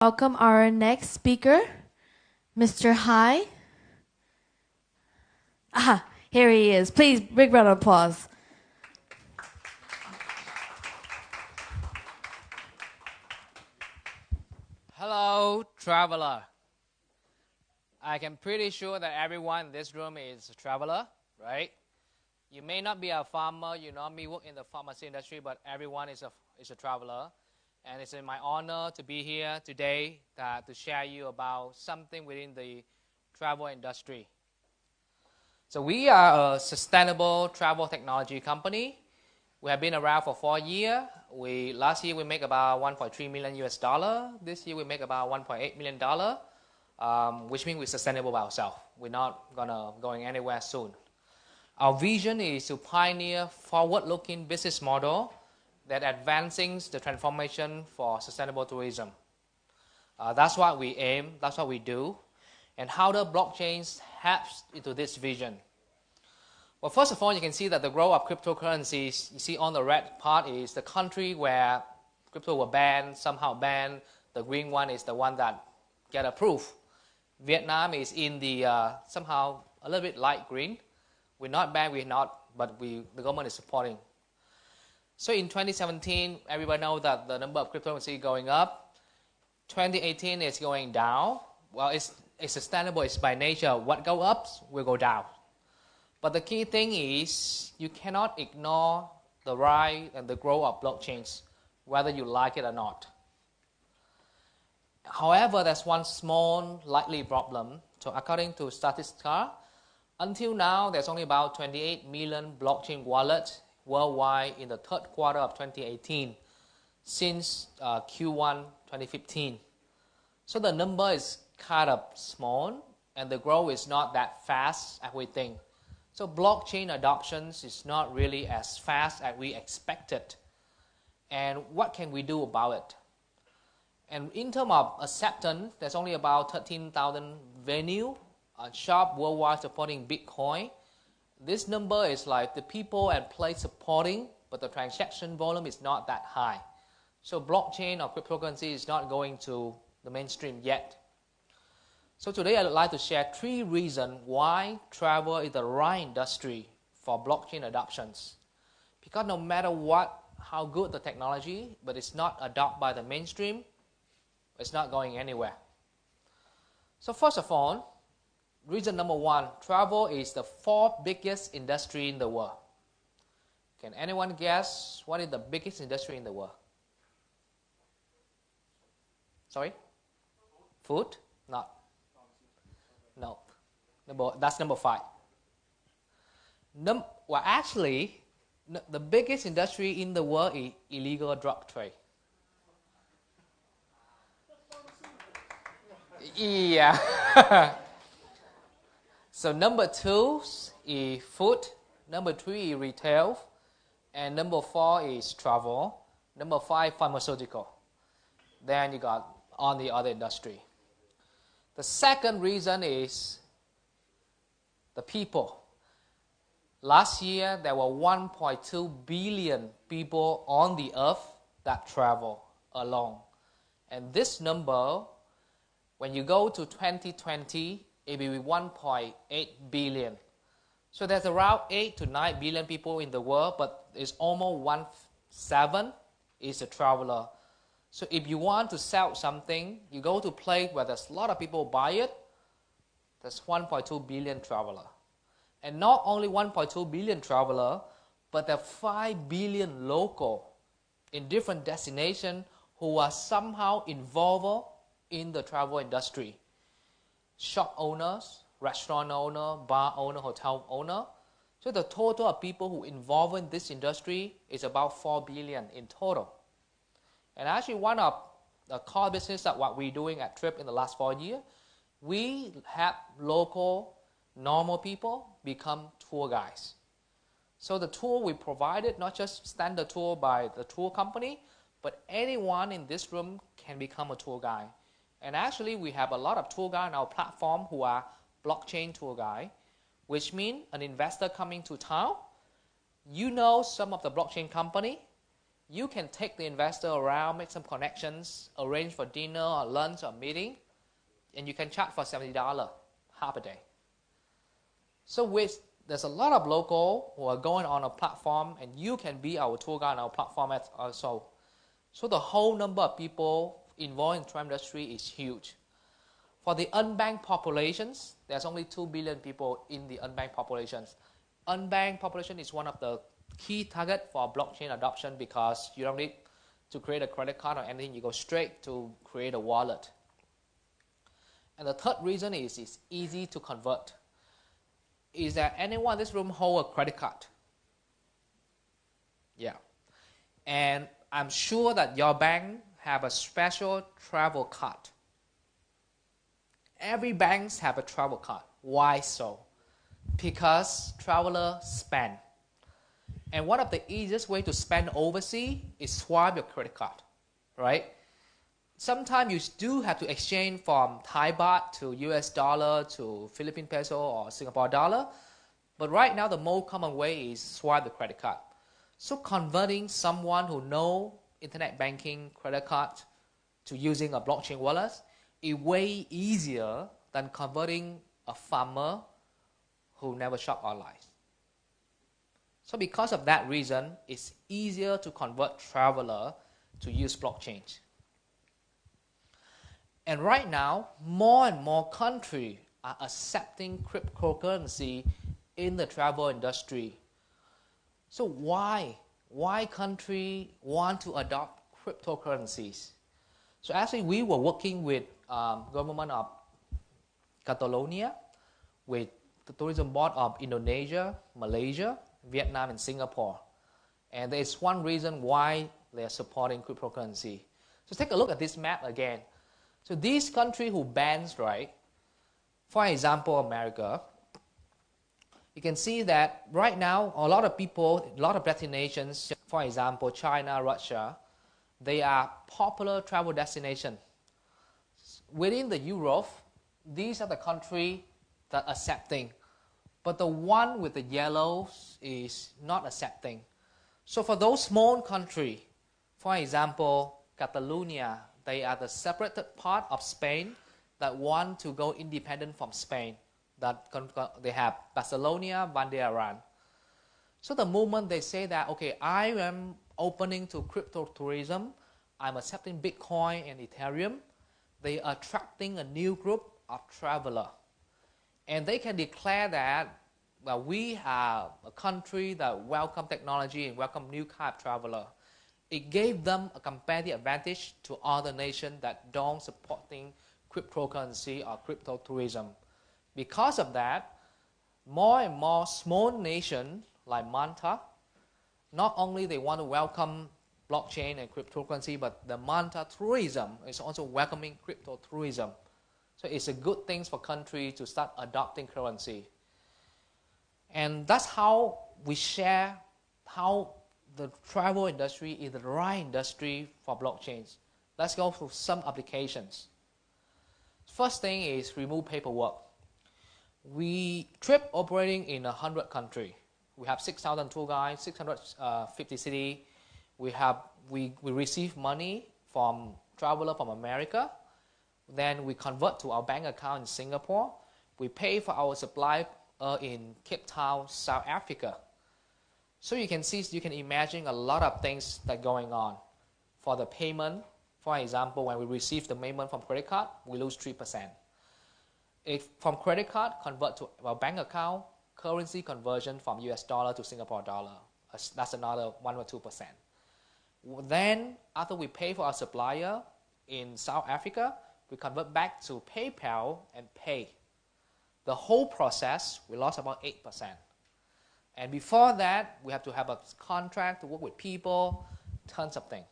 Welcome our next speaker, Mr. Hai. Here he is. Please, big round of applause. Hello, traveler. I am pretty sure that everyone in this room is a traveler, right? You may not be a farmer, you not me work in the pharmacy industry, but everyone is a traveler. And it's in my honor to be here today to share you about something within the travel industry. So we are a sustainable travel technology company. We have been around for 4 years. Last year we make about 1.3 million US dollar. This year we make about 1.8 million dollar, which means we're sustainable by ourselves. We're not going anywhere soon. Our vision is to pioneer forward-looking business model that advancing the transformation for sustainable tourism. That's what we aim. That's what we do. And how the blockchains helps into this vision. Well, first of all, you can see that the growth of cryptocurrencies, you see on the red part is the country where crypto were banned, somehow banned. The green one is the one that get approved. Vietnam is in the somehow a little bit light green. We're not banned, but the government is supporting. So in 2017, everybody knows that the number of cryptocurrency going up. 2018 is going down. Well, it's sustainable. It's by nature. What go up will go down. But the key thing is you cannot ignore the rise and the growth of blockchains, whether you like it or not. However, there's one small likely problem. So according to Statista, until now, there's only about 28 million blockchain wallets worldwide in the third quarter of 2018 since Q1 2015. So the number is kind of small and the growth is not that fast as we think. So blockchain adoptions is not really as fast as we expected. And what can we do about it? And in terms of acceptance, there's only about 13,000 venue shop worldwide supporting Bitcoin. This number is like the people and place supporting, but the transaction volume is not that high. So blockchain or cryptocurrency is not going to the mainstream yet. So today I'd like to share 3 reasons why travel is the right industry for blockchain adoptions. Because no matter how good the technology, but it's not adopted by the mainstream, it's not going anywhere. So first of all, reason number 1, travel is the 4th biggest industry in the world. Can anyone guess what is the biggest industry in the world? Sorry? Food? Not. No. That's number 5. Well, actually, the biggest industry in the world is illegal drug trade. Yeah. So number 2 is food, number 3 is retail, and number 4 is travel, number 5 pharmaceutical. Then you got on the other industry. The second reason is the people. Last year there were 1.2 billion people on the earth that travel alone. And this number, when you go to 2020, it will be 1.8 billion. So there's around 8 to 9 billion people in the world, but it's almost 1/7 is a traveler. So if you want to sell something, you go to a place where there's a lot of people buy it, there's 1.2 billion traveler. And not only 1.2 billion traveler, but there are 5 billion local in different destinations who are somehow involved in the travel industry. Shop owners, restaurant owner, bar owner, hotel owner. So the total of people who involved in this industry is about 4 billion in total. And actually one of the core business that what we're doing at Trip in the last 4 years, we have local, normal people become tour guides. So the tour we provided, not just standard tour by the tour company, but anyone in this room can become a tour guide. And actually, we have a lot of tour guides on our platform who are blockchain tour guide, which means an investor coming to town, you know some of the blockchain company, you can take the investor around, make some connections, arrange for dinner or lunch or meeting, and you can charge for $70 half a day. So there's a lot of local who are going on a platform, and you can be our tour guide on our platform also. So the whole number of people involved in the travel industry is huge. For the unbanked populations, there's only 2 billion people in the unbanked populations. Unbanked population is one of the key target for blockchain adoption because you don't need to create a credit card or anything. You go straight to create a wallet. And the third reason is it's easy to convert. Is there anyone in this room hold a credit card? Yeah. And I'm sure that your bank have a special travel card. Every bank have a travel card. Why so? Because travelers spend. And one of the easiest way to spend overseas is swipe your credit card, right? Sometimes you do have to exchange from Thai baht to US dollar to Philippine peso or Singapore dollar. But right now the most common way is swipe the credit card. So converting someone who know internet banking credit card to using a blockchain wallet is way easier than converting a farmer who never shop online. So because of that reason, it's easier to convert traveler to use blockchain. And right now, more and more countries are accepting cryptocurrency in the travel industry. So why countries want to adopt cryptocurrencies? So actually, we were working with government of Catalonia, with the tourism board of Indonesia, Malaysia, Vietnam, and Singapore. And there is one reason why they are supporting cryptocurrency. So take a look at this map again. So these countries who bans, right? For example, America. You can see that right now, a lot of people, a lot of destinations, for example, China, Russia, they are popular travel destinations. Within the Europe, these are the countries that are accepting. But the one with the yellows is not accepting. So for those small countries, for example, Catalonia, they are the separated part of Spain that want to go independent from Spain. They have Barcelona, Vandearan. So the moment they say that, okay, I am opening to crypto tourism, I'm accepting Bitcoin and Ethereum, they are attracting a new group of travelers. And they can declare that, well, we are a country that welcome technology and welcome new kind of traveler. It gave them a competitive advantage to other nations that don't supporting cryptocurrency or crypto tourism. Because of that, more and more small nations like Malta, not only they want to welcome blockchain and cryptocurrency, but the Malta tourism is also welcoming crypto tourism. So it's a good thing for countries to start adopting currency. And that's how we share how the travel industry is the right industry for blockchains. Let's go through some applications. First thing is remove paperwork. We trip operating in 100 countries. We have 6,000 tour guides, 650 cities. We receive money from travelers from America. Then we convert to our bank account in Singapore. We pay for our supply in Cape Town, South Africa. So you can see, you can imagine a lot of things that are going on. For the payment, for example, when we receive the payment from credit card, we lose 3%. If from credit card, convert to our bank account, currency conversion from US dollar to Singapore dollar, that's another 1 or 2%. Then, after we pay for our supplier in South Africa, we convert back to PayPal and pay. The whole process, we lost about 8%. And before that, we have to have a contract to work with people, tons of things.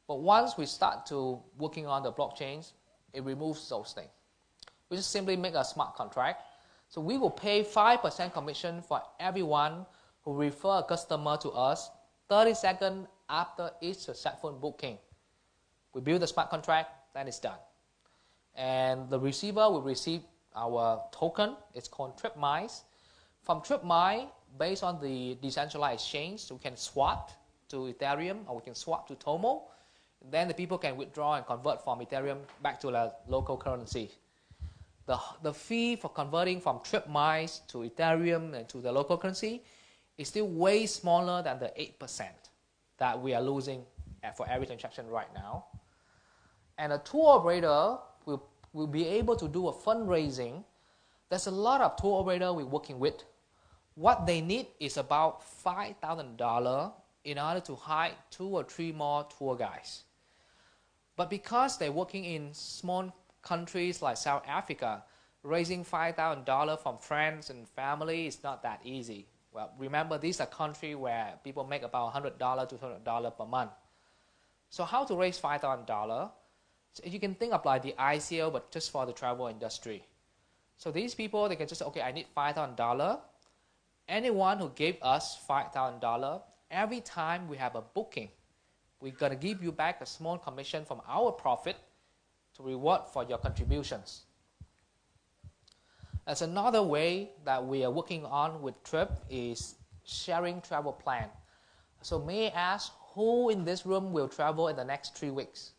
But once we start to working on the blockchains, it removes those things. We just simply make a smart contract. So we will pay 5% commission for everyone who refer a customer to us 30 seconds after each successful booking. We build the smart contract, then it's done. And the receiver will receive our token. It's called Trip Miles. From Trip Miles, based on the decentralized exchange, we can swap to Ethereum, or we can swap to Tomo. Then the people can withdraw and convert from Ethereum back to the local currency. The fee for converting from trip miles to Ethereum and to the local currency is still way smaller than the 8% that we are losing for every transaction right now. And a tour operator will be able to do a fundraising. There's a lot of tour operators we're working with. What they need is about $5,000 in order to hire 2 or 3 more tour guides. But because they're working in small countries like South Africa, raising $5,000 from friends and family is not that easy. Well, remember, these are countries where people make about $100 to $200 per month. So how to raise $5,000? So you can think of like the ICO, but just for the travel industry. So these people, they can just say, okay, I need $5,000. Anyone who gave us $5,000, every time we have a booking, we're going to give you back a small commission from our profit to reward for your contributions. That's another way that we are working on with Trip is sharing travel plan. So may I ask, who in this room will travel in the next 3 weeks?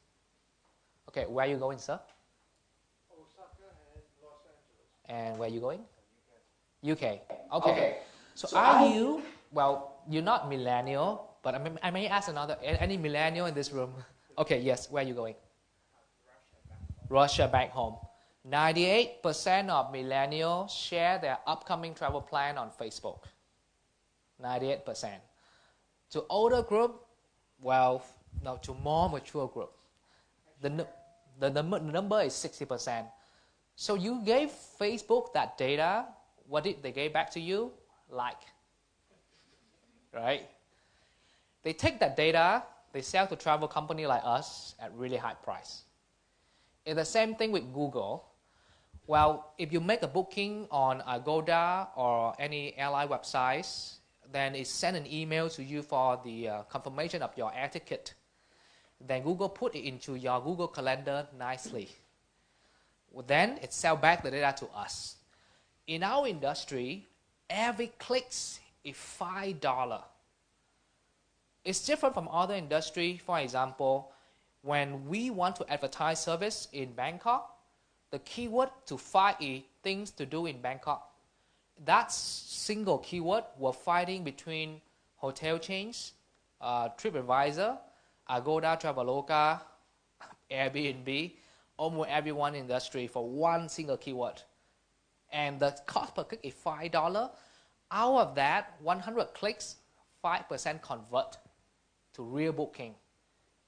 Okay, where are you going, sir? Osaka and Los Angeles. And where are you going? UK. Okay. So are you, well, you're not millennial, but I may ask any millennial in this room? Okay, yes, where are you going? Russia back home. 98% of millennials share their upcoming travel plan on Facebook. 98%. To older group, well, no, to more mature group, the number is 60%. So you gave Facebook that data. What did they give back to you? Like. Right? They take that data, they sell to travel company like us at really high price. It's the same thing with Google. Well, if you make a booking on Agoda or any airline websites, then it sends an email to you for the confirmation of your air ticket. Then Google put it into your Google Calendar nicely. Then it sells back the data to us. In our industry, every click is $5. It's different from other industry. For example, when we want to advertise service in Bangkok, the keyword to find is things to do in Bangkok. That single keyword we're fighting between hotel chains, TripAdvisor, Agoda, Traveloka, Airbnb, almost everyone in the industry for one single keyword. And the cost per click is $5. Out of that, 100 clicks, 5% convert to real booking.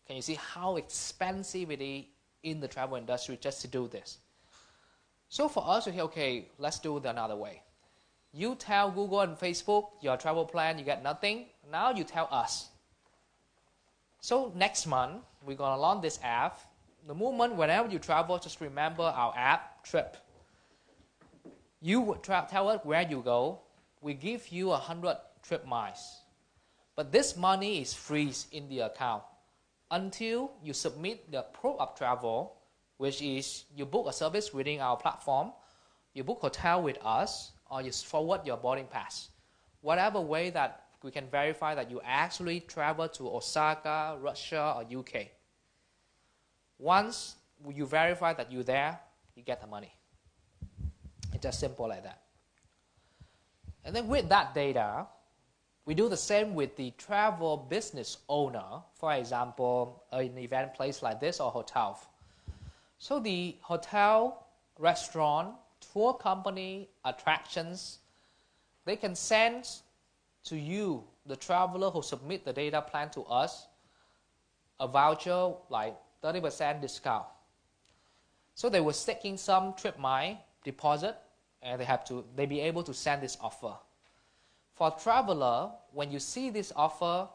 Can you see how expensive it is in the travel industry just to do this? So for us to say, okay, let's do it another way. You tell Google and Facebook your travel plan, you get nothing. Now you tell us. So next month, we're going to launch this app. The moment whenever you travel, just remember our app, Trip. You would tell us where you go. We give you 100 trip miles. But this money is freeze in the account until you submit the proof of travel, which is you book a service within our platform, you book hotel with us, or you forward your boarding pass. Whatever way that we can verify that you actually travel to Osaka, Russia, or UK. Once you verify that you're there, you get the money. It's just simple like that. And then with that data, we do the same with the travel business owner, for example, an event place like this or hotel. So the hotel, restaurant, tour company, attractions, they can send to you, the traveler who submit the data plan to us, a voucher like 30% discount. So they were staking some trip mile deposit, and they be able to send this offer. For traveler, when you see this offer,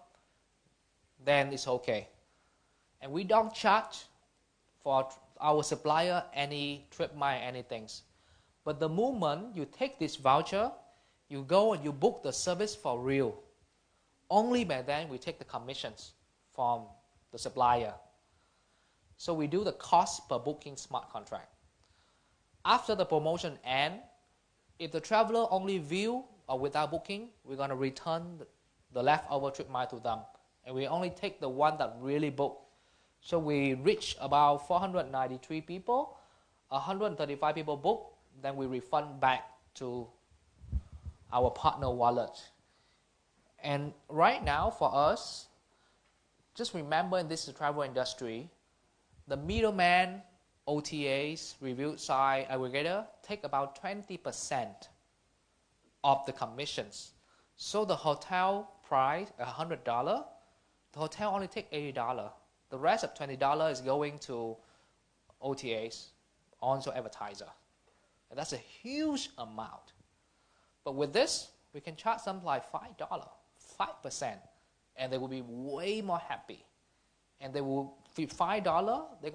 then it's okay. And we don't charge for our supplier any trip mile, anything. But the moment you take this voucher, you go and you book the service for real. Only by then we take the commissions from the supplier. So we do the cost per booking smart contract. After the promotion ends, if the traveler only view or without booking, we're going to return the leftover trip mile to them and we only take the one that really book. So we reach about 493 people, 135 people book, then we refund back to our partner wallet. And right now for us, just remember in this travel industry, the middleman, OTAs, review site aggregator, take about 20% of the commissions. So the hotel price, $100, the hotel only take $80. The rest of $20 is going to OTAs, also advertiser. And that's a huge amount. But with this, we can charge them like $5, 5%, and they will be way more happy. And they will be $5, they're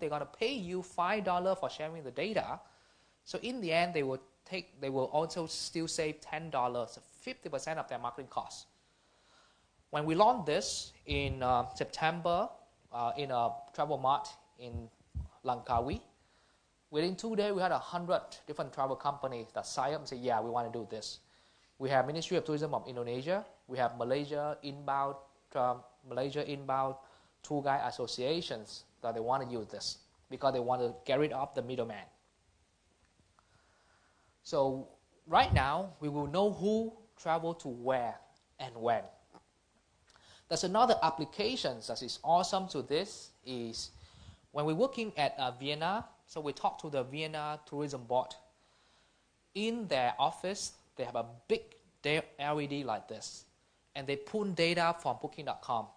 gonna pay you $5 for sharing the data. So in the end, they will also still save $10, 50% of their marketing costs. When we launched this in September in a travel mart in Langkawi, within 2 days we had 100 different travel companies that signed up and said, yeah, we want to do this. We have Ministry of Tourism of Indonesia, we have Malaysia inbound tour guide associations that they want to use this because they want to get rid of the middleman. So right now, we will know who traveled to where and when. There's another application that is awesome to this is when we're working at Vienna, so we talk to the Vienna Tourism Board. In their office, they have a big LED like this, and they pull data from booking.com.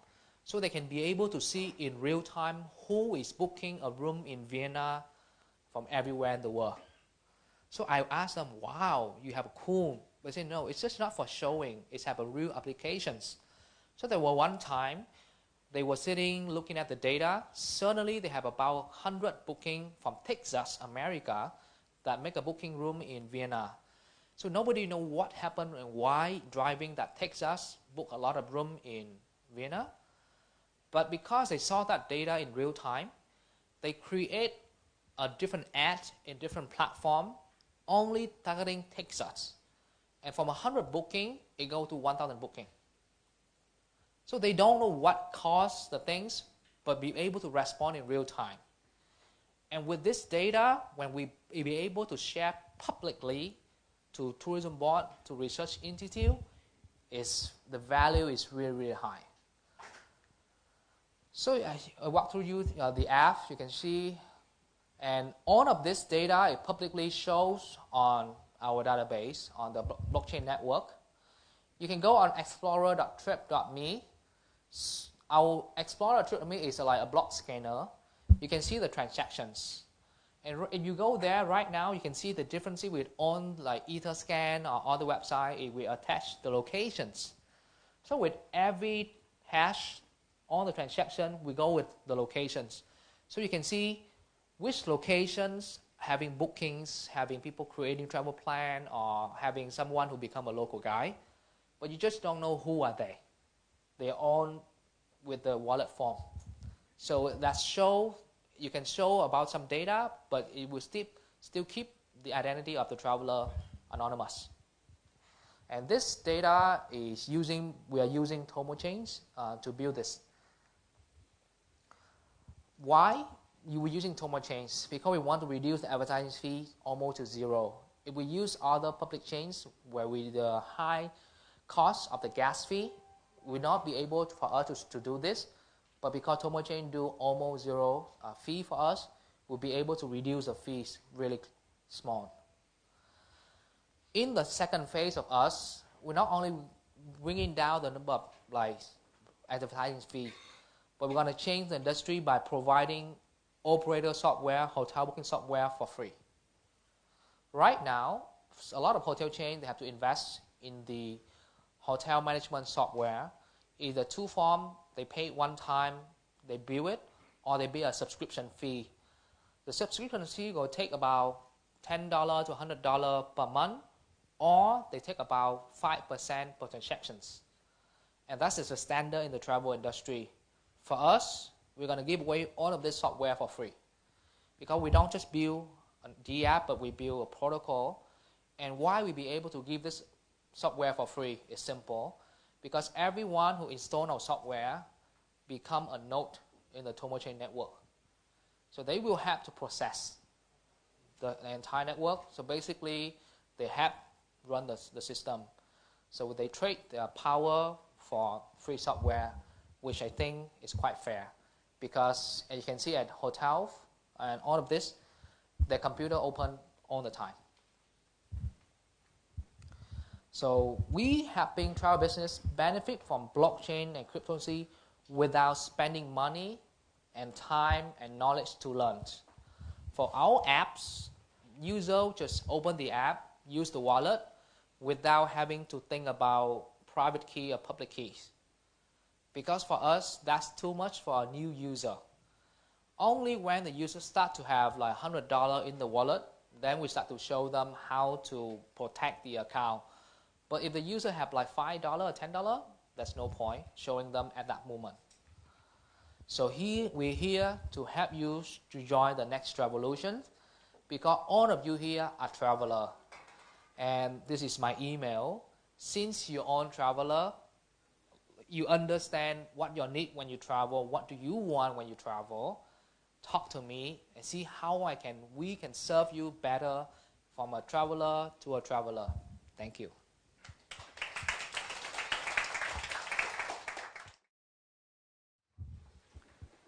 So they can be able to see in real time who is booking a room in Vienna from everywhere in the world. So I asked them, wow, you have a cool. They said, no, it's just not for showing. It's have a real applications. So there were one time, they were sitting looking at the data. Suddenly they have about 100 booking from Texas, America, that make a booking room in Vienna. So nobody know what happened and why driving that Texas book a lot of room in Vienna. But because they saw that data in real time, they create a different ad in different platform, only targeting Texas. And from 100 booking, it go to 1,000 booking. So they don't know what caused the things, but be able to respond in real time. And with this data, when we be able to share publicly to tourism board, to research institute, the value is really, really high. So I walk through you the app, you can see, and all of this data it publicly shows on our database on the blockchain network. You can go on explorer.trip.me. Our explorer.trip.me is like a block scanner. You can see the transactions. And if you go there right now, you can see the difference with on like Etherscan or other website, we attach the locations. So with every hash on the transaction, we go with the locations. So you can see which locations having bookings, having people creating travel plan, or having someone who become a local guide. But you just don't know who are they. They're all with the wallet form. So that you can show about some data, but it will still keep the identity of the traveler anonymous. And this data is we are using Tomochain to build this. Why you were using Tomochain? Because we want to reduce the advertising fee almost to zero. If we use other public chains where the high cost of the gas fee, will not be able for us to do this. But because Tomochain do almost zero fee for us, we'll be able to reduce the fees really small. In the second phase of us, we're not only bringing down the number of advertising fee, but we're going to change the industry by providing operator software, hotel booking software for free. Right now, a lot of hotel chains, they have to invest in the hotel management software. Either two form, they pay one time, they bill it, or they pay a subscription fee. The subscription fee will take about $10 to $100 per month, or they take about 5% per transactions. And that is the standard in the travel industry. For us, we're going to give away all of this software for free. Because we don't just build the app, but we build a protocol. And why we be able to give this software for free is simple. because everyone who install our software become a node in the Tomochain network. So they will have to process the entire network. So basically, they have run the system. So they trade their power for free software, which I think is quite fair. Because as you can see at hotels and all of this, their computer open all the time. So we helping travel business benefit from blockchain and cryptocurrency without spending money and time and knowledge to learn. For our apps, user just open the app, use the wallet without having to think about private key or public keys. Because for us, that's too much for a new user. Only when the user start to have like $100 in the wallet, then we start to show them how to protect the account. But if the user have like $5 or $10, there's no point showing them at that moment. So we're here to help you to join the next revolution, because all of you here are traveler. And this is my email. Since you're all traveler, you understand what you need when you travel, what do you want when you travel. Talk to me and see how we can serve you better from a traveler to a traveler. Thank you.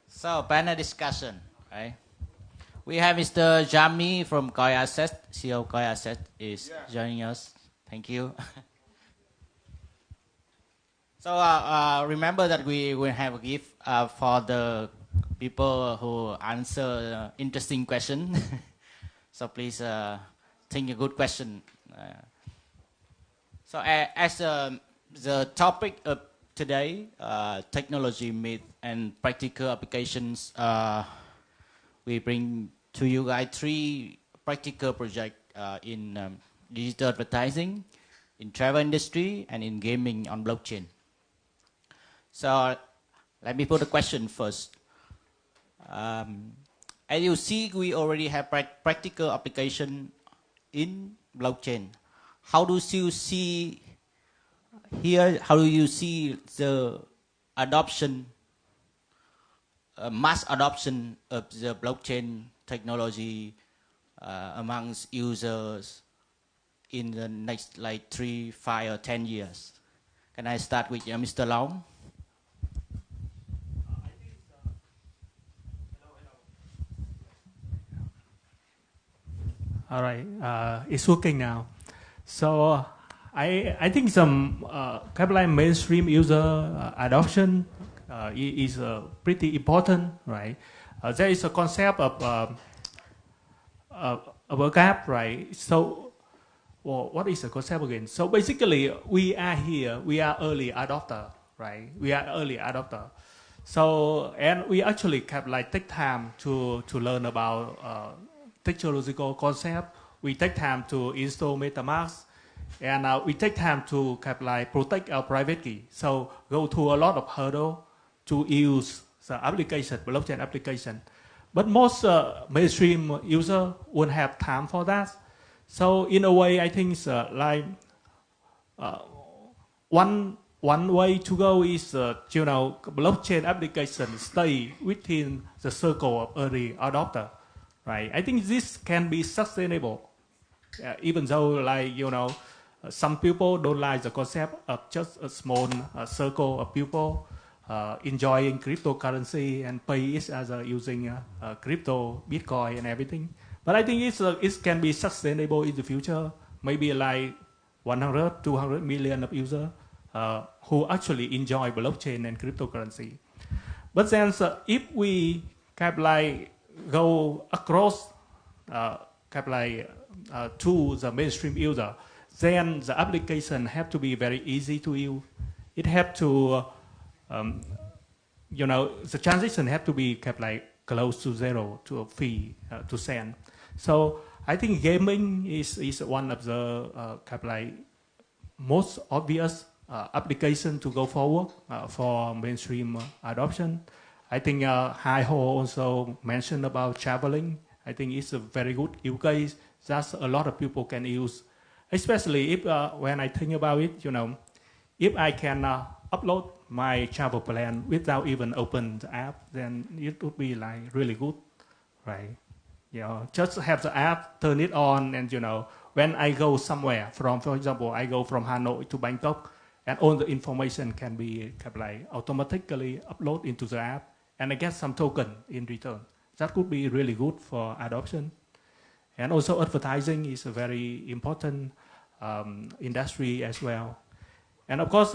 So, panel discussion, right? We have Mr. Jami from Koi Asset. CEO Koi Asset is joining us. Thank you. So, remember that we will have a gift for the people who answer interesting question. So, please think a good question. So, as the topic of today, technology, myth, and practical applications, we bring to you guys 3 practical projects in digital advertising, in travel industry, and in gaming on blockchain. So let me put a question first. As you see, we already have practical application in blockchain. How do you see here? How do you see the adoption, mass adoption of the blockchain technology amongst users in the next like 3, 5, or 10 years? Can I start with Mr. Long? All right, it's working now. So I think some kind of like mainstream user adoption is pretty important, right? There is a concept of a gap, right? So, well, what is the concept again? So basically, we are here. We are early adopter, right? We are early adopter. So, and we actually kind of like take time to learn about technological concept. We take time to install MetaMask, and we take time to kind of like protect our private key. So go through a lot of hurdle to use the application, blockchain application. But most mainstream user won't have time for that. So in a way, I think it's like one way to go is blockchain application stay within the circle of early adopter. Right, I think this can be sustainable, even though like some people don't like the concept of just a small circle of people enjoying cryptocurrency and pay each other using crypto, Bitcoin, and everything. But I think it can be sustainable in the future. Maybe like 100, 200 million of users who actually enjoy blockchain and cryptocurrency. But then if we kind of like go across to the mainstream user, then the application have to be very easy to use. It have to, the transaction have to be kept like close to zero to a fee to send. So I think gaming is one of the most obvious application to go forward for mainstream adoption. I think Hai-Ho also mentioned about traveling. I think it's a very good use case that a lot of people can use, especially if when I think about it, if I can upload my travel plan without even open the app, then it would be like really good, right? You know, just have the app, turn it on, and when I go somewhere, for example, I go from Hanoi to Bangkok, and all the information can be like automatically upload into the app, and I get some token in return. That could be really good for adoption. And also advertising is a very important industry as well. And of course,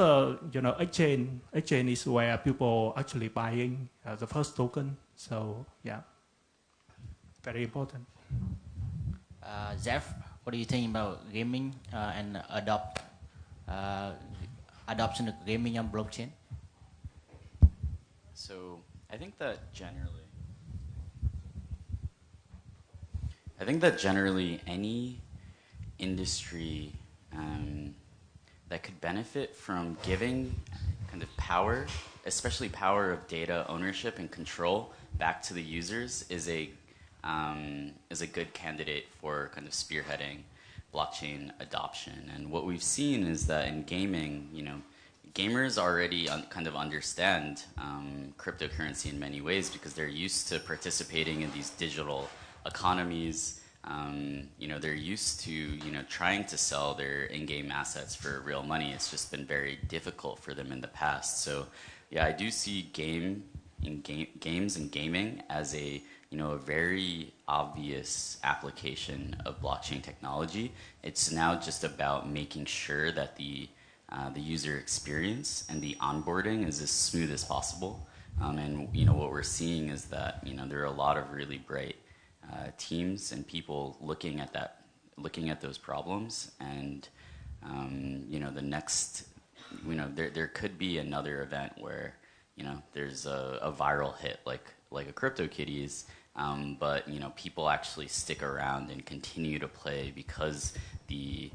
exchange is where people actually buying the first token. So yeah, very important. Jeff, what do you think about gaming and adoption of gaming on blockchain? So I think that generally any industry that could benefit from giving kind of power, especially power of data ownership and control, back to the users is a good candidate for kind of spearheading blockchain adoption. And what we've seen is that in gaming, gamers already kind of understand cryptocurrency in many ways because they're used to participating in these digital economies. They're used to trying to sell their in-game assets for real money. It's just been very difficult for them in the past. So yeah, I do see games and gaming as a very obvious application of blockchain technology. It's now just about making sure that the user experience and the onboarding is as smooth as possible. And what we're seeing is that there are a lot of really bright teams and people looking at those problems, and the next there could be another event where there's a viral hit like a CryptoKitties, but people actually stick around and continue to play because the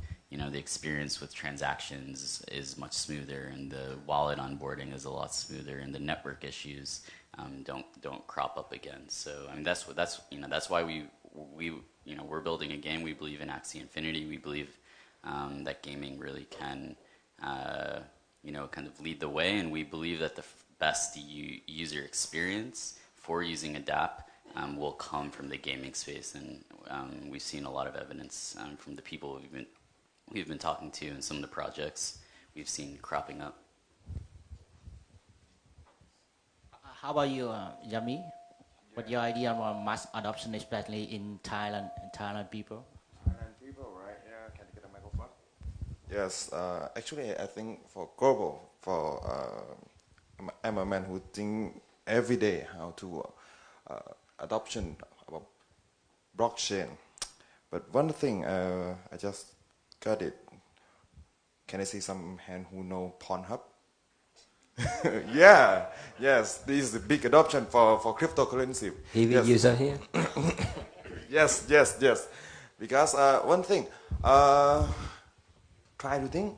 experience with transactions is much smoother, and the wallet onboarding is a lot smoother, and the network issues don't crop up again. So I mean that's why we're building a game. We believe in Axie Infinity. We believe that gaming really can kind of lead the way, and we believe that the best user experience for using a DApp will come from the gaming space, and we've seen a lot of evidence from the people we've been talking to and some of the projects we've seen cropping up. How about you, Yami? What's your idea on mass adoption, especially in Thailand people? Thailand people, right? Yeah, can I get a microphone? Yes, actually, I think for global, I'm a man who think every day how to adoption about blockchain. But one thing, I just got it. Can I see some hand who know Pornhub? Yeah, yes, this is a big adoption for cryptocurrency. Heavy yes. user here. Yes. Because one thing, try to think,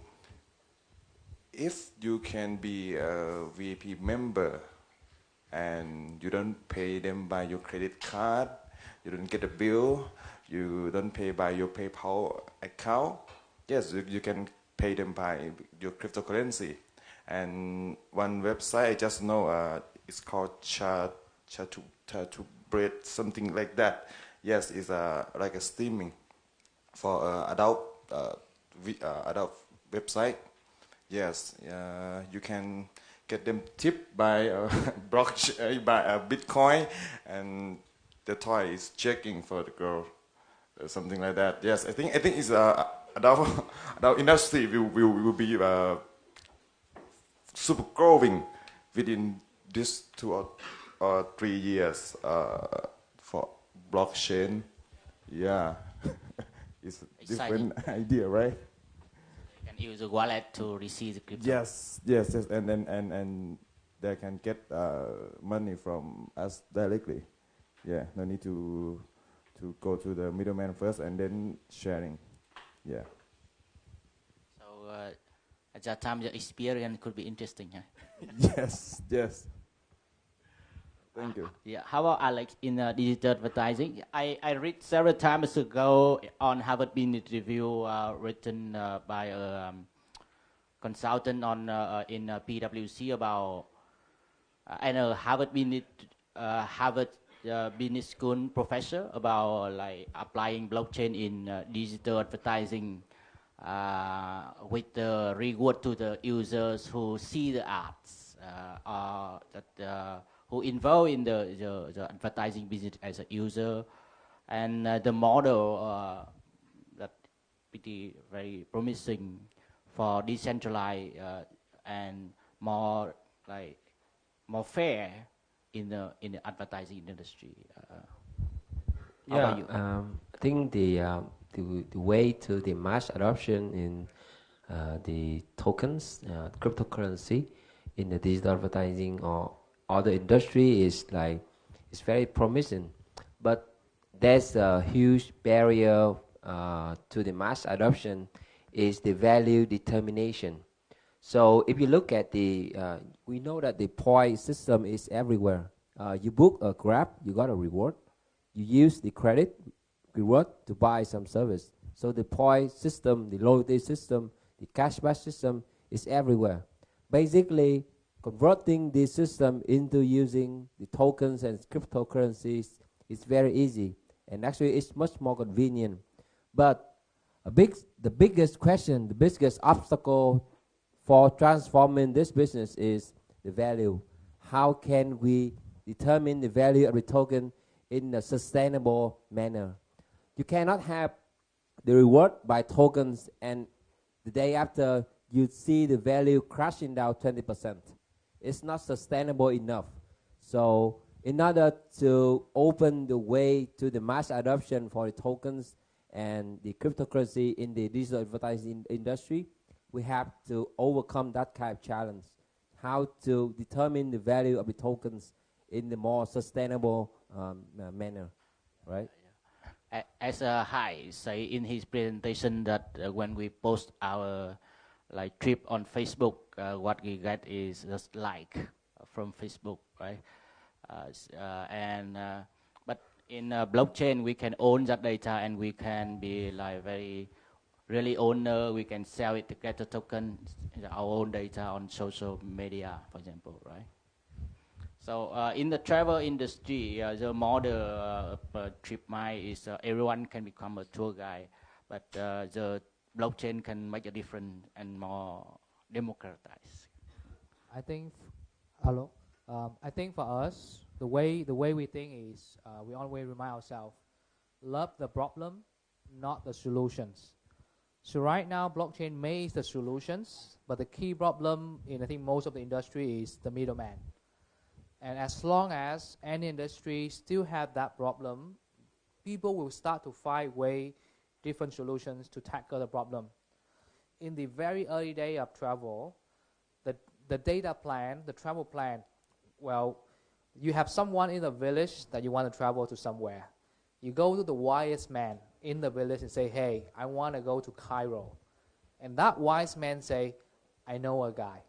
if you can be a VIP member and you don't pay them by your credit card, you don't get a bill, you don't pay by your PayPal account, yes, you can pay them by your cryptocurrency. And one website I just know, it's called Chat2 Bread, something like that. Yes, it's like a streaming for adult website. Yes, you can get them tipped by by Bitcoin, and the toy is checking for the girl, something like that. Yes, I think it's adult industry will be super growing within this 2 or 3 years for blockchain. Yeah, it's a different idea, right? You can use a wallet to receive the crypto. Yes, and then they can get money from us directly. Yeah, no need to go to the middleman first and then sharing. Yeah. So at that time, your experience could be interesting. Huh? Yes. Thank you. Yeah. How about Alex in digital advertising? I read several times ago on Harvard Business Review written by a consultant on in PwC about and a Harvard Business School professor about like applying blockchain in digital advertising with the reward to the users who see the ads or that who involved in the advertising business as a user, and the model that pretty very promising for decentralized and more like more fair in the advertising industry. How about you? I think the way to the mass adoption in the tokens, cryptocurrency, in the digital advertising or other industry is like it's very promising, but there's a huge barrier to the mass adoption is the value determination. So if you look at the, we know that the point system is everywhere. You book a Grab, you got a reward. You use the credit reward to buy some service. So the point system, the loyalty system, the cashback system is everywhere. Basically, converting this system into using the tokens and cryptocurrencies is very easy, and actually it's much more convenient. But the biggest question, the biggest obstacle for transforming this business is the value. How can we determine the value of the token in a sustainable manner? You cannot have the reward by tokens and the day after you see the value crashing down 20%. It's not sustainable enough. So in order to open the way to the mass adoption for the tokens and the cryptocurrency in the digital advertising industry, we have to overcome that kind of challenge. How to determine the value of the tokens in the more sustainable manner, right? As Hai say in his presentation that when we post our like trip on Facebook, what we get is just like from Facebook, right? But in blockchain, we can own that data and we can be like very really owner. We can sell it to get a token, our own data on social media, for example, right? So in the travel industry, the model trip mile is everyone can become a tour guide, but the blockchain can make a difference and more democratized. I think, hello. I think for us, the way we think is we always remind ourselves, love the problem, not the solutions. So right now, blockchain makes the solutions, but the key problem in I think most of the industry is the middleman. And as long as any industry still have that problem, people will start to find different solutions to tackle the problem. In the very early day of travel, the data plan, the travel plan, well, you have someone in the village that you want to travel to somewhere. You go to the wisest man in the village and say, hey, I want to go to Cairo. And that wise man say, I know a guy.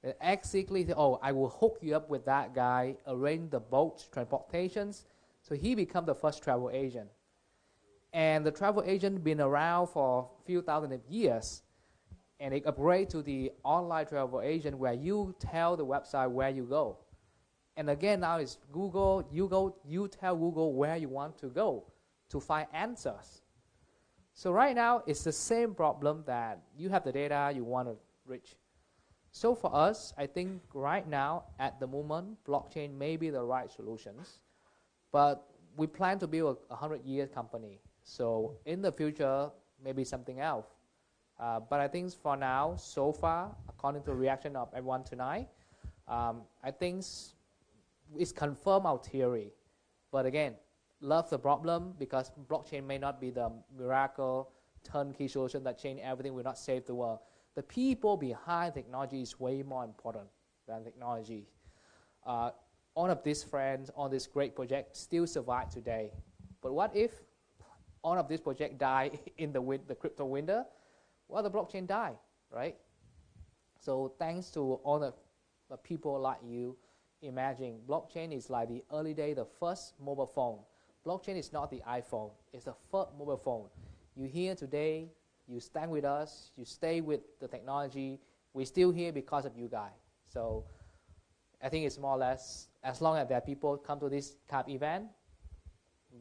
They exactly say, oh, I will hook you up with that guy, arrange the boats, transportations. So he become the first travel agent. And the travel agent been around for a few thousand years. And it upgrade to the online travel agent where you tell the website where you go. And again, now it's Google, you tell Google where you want to go to find answers. So right now, it's the same problem that you have the data you want to reach. So for us, I think right now, at the moment, blockchain may be the right solutions, but we plan to build a 100-year company. So in the future, maybe something else. But I think for now, so far, according to the reaction of everyone tonight, I think it's confirmed our theory. But again, love the problem because blockchain may not be the miracle turnkey solution that change everything, will not save the world. The people behind technology is way more important than technology. All of these friends on this great project still survive today. But what if all of this project die in the crypto winter? Well, the blockchain die, right? So thanks to all the people like you, imagine blockchain is like the early day, the first mobile phone. Blockchain is not the iPhone, it's the first mobile phone. You here today, you stand with us, you stay with the technology. We're still here because of you guys. So I think it's more or less, as long as there are people come to this kind of event,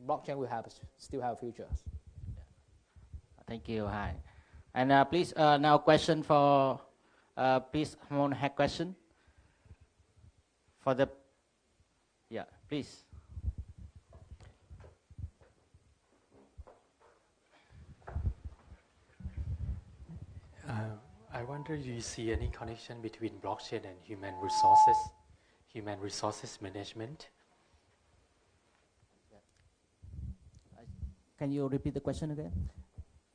blockchain will still have futures. Thank you. Hi. And please, now question for, please, someone have question? For the, yeah, please. I wonder, do you see any connection between blockchain and human resources management? Can you repeat the question again?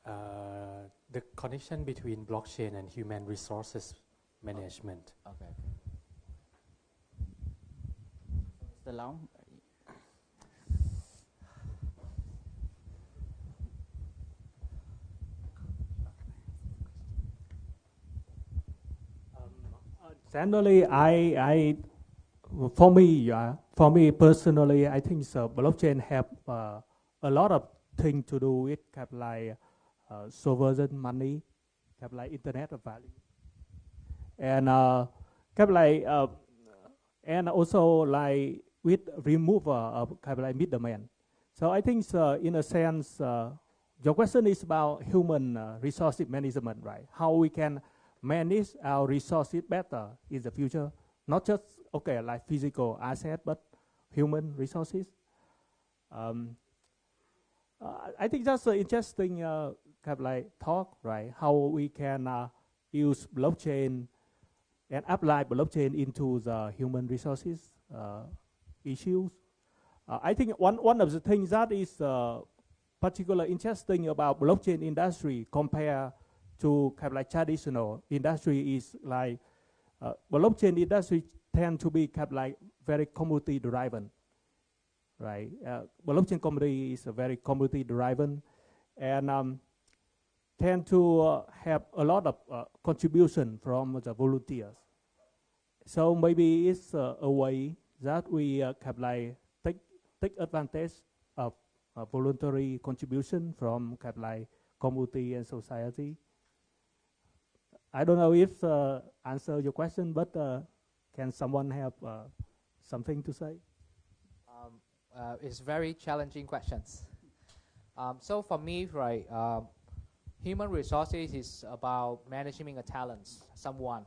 The connection between blockchain and human resources management. Okay. Mr. Long? Generally, for me personally, I think blockchain have a lot of things to do with kind of like sovereign money, kind of like Internet of Value, and kind of like and also like with removal of kind of like middleman. So I think in a sense, your question is about human resources management, right? How we can manage our resources better in the future, not just like physical asset, but human resources. I think that's an interesting kind of like talk, right? How we can use blockchain and apply blockchain into the human resources issues. I think one of the things that is particularly interesting about blockchain industry compared to kind of like traditional industry is like blockchain industry tend to be kind of like very community driven, right? Blockchain community is a very community driven and tend to have a lot of contribution from the volunteers. So maybe it's a way that we kind of like take advantage of voluntary contribution from kind of like community and society. I don't know if answer your question, but can someone have something to say? It's very challenging questions. So for me, right, human resources is about managing a talents, someone.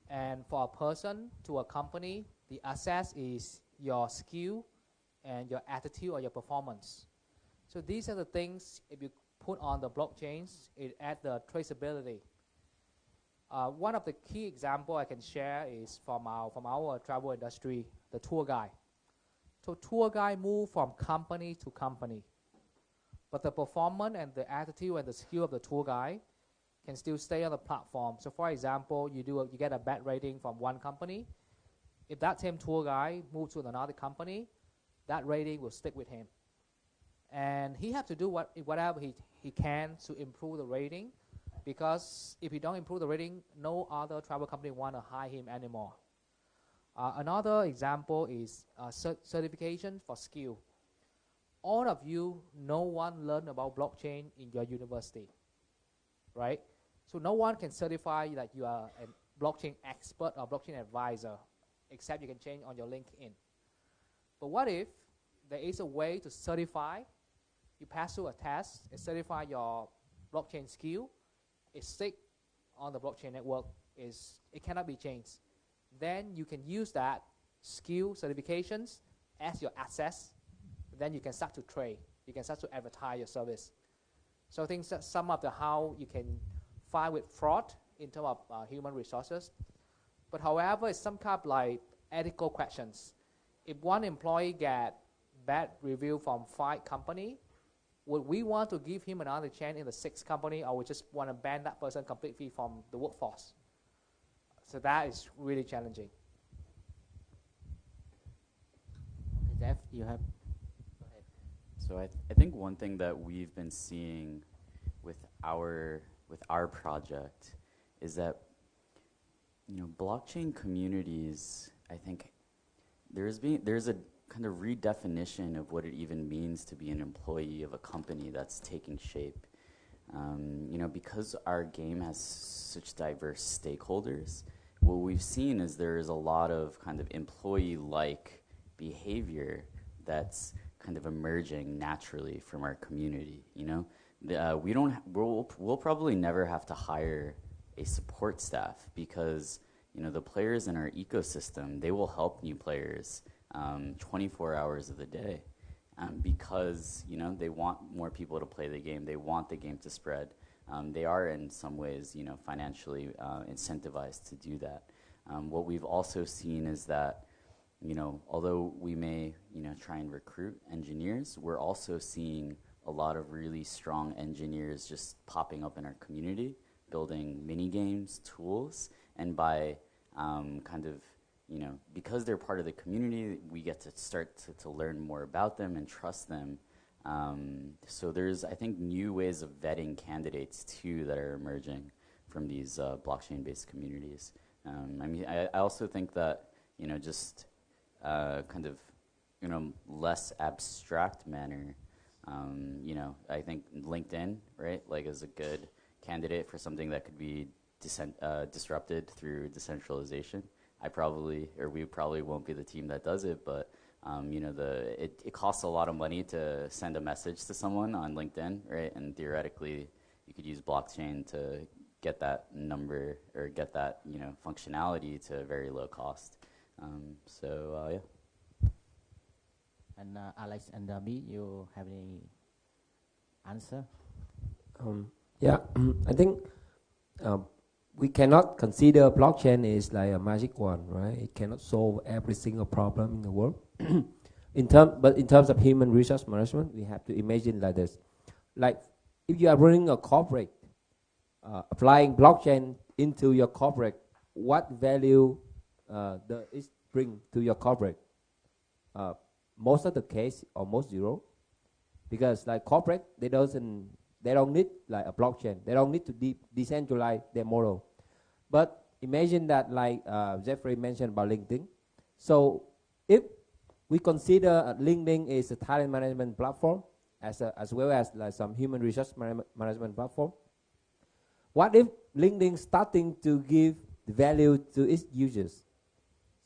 And for a person to a company, the assets is your skill and your attitude or your performance. So these are the things, if you put on the blockchains, it adds the traceability. One of the key example I can share is from our travel industry, the tour guide. So tour guide move from company to company, but the performance and the attitude and the skill of the tour guide can still stay on the platform. So for example, you get a bad rating from one company. If that same tour guide moves to another company, that rating will stick with him. And he has to do whatever he can to improve the rating, because if he don't improve the rating, no other travel company want to hire him anymore. Another example is certification for skill. All of you, no one learned about blockchain in your university, right? So no one can certify that you are a blockchain expert or blockchain advisor, except you can change on your LinkedIn. But what if there is a way to certify, you pass through a test, and certify your blockchain skill, it's stick on the blockchain network, it cannot be changed. Then you can use that skill certifications as your assets. Then you can start to trade. You can start to advertise your service. So I think that some of the how you can fight with fraud in terms of human resources. But however, it's some kind of like ethical questions. If one employee get bad review from 5 companies, would we want to give him another chance in the 6th company, or we just want to ban that person completely from the workforce? So that is really challenging. Okay, Jeff, you have. Go ahead. So I think one thing that we've been seeing with our project is that, blockchain communities, I think there's a kind of redefinition of what it even means to be an employee of a company that's taking shape. Because our game has such diverse stakeholders, what we've seen is there is a lot of kind of employee-like behavior that's kind of emerging naturally from our community. We'll probably never have to hire a support staff because the players in our ecosystem, they will help new players 24 hours of the day. Because they want more people to play the game, they want the game to spread. They are in some ways, financially incentivized to do that. What we've also seen is that, although we may, try and recruit engineers, we're also seeing a lot of really strong engineers just popping up in our community, building mini games, tools, and by because they're part of the community, we get to start to learn more about them and trust them. So there's, I think, new ways of vetting candidates too that are emerging from these blockchain-based communities. I also think that, just less abstract manner, I think LinkedIn, right, is a good candidate for something that could be disrupted through decentralization. we probably won't be the team that does it, but it costs a lot of money to send a message to someone on LinkedIn, right? And theoretically, you could use blockchain to get that number or get that functionality to a very low cost. Yeah. And Alex and me, you have any answer? Yeah, I think we cannot consider blockchain is like a magic wand, right? It cannot solve every single problem in the world. But in terms of human resource management, we have to imagine like this. Like if you are running a corporate, applying blockchain into your corporate, what value does it bring to your corporate? Most of the case, almost zero. Because like corporate, they don't need like a blockchain. They don't need to decentralize their model. But imagine that like Jeffrey mentioned about LinkedIn. So if we consider LinkedIn is a talent management platform as well as like some human resource management platform, what if LinkedIn starting to give the value to its users?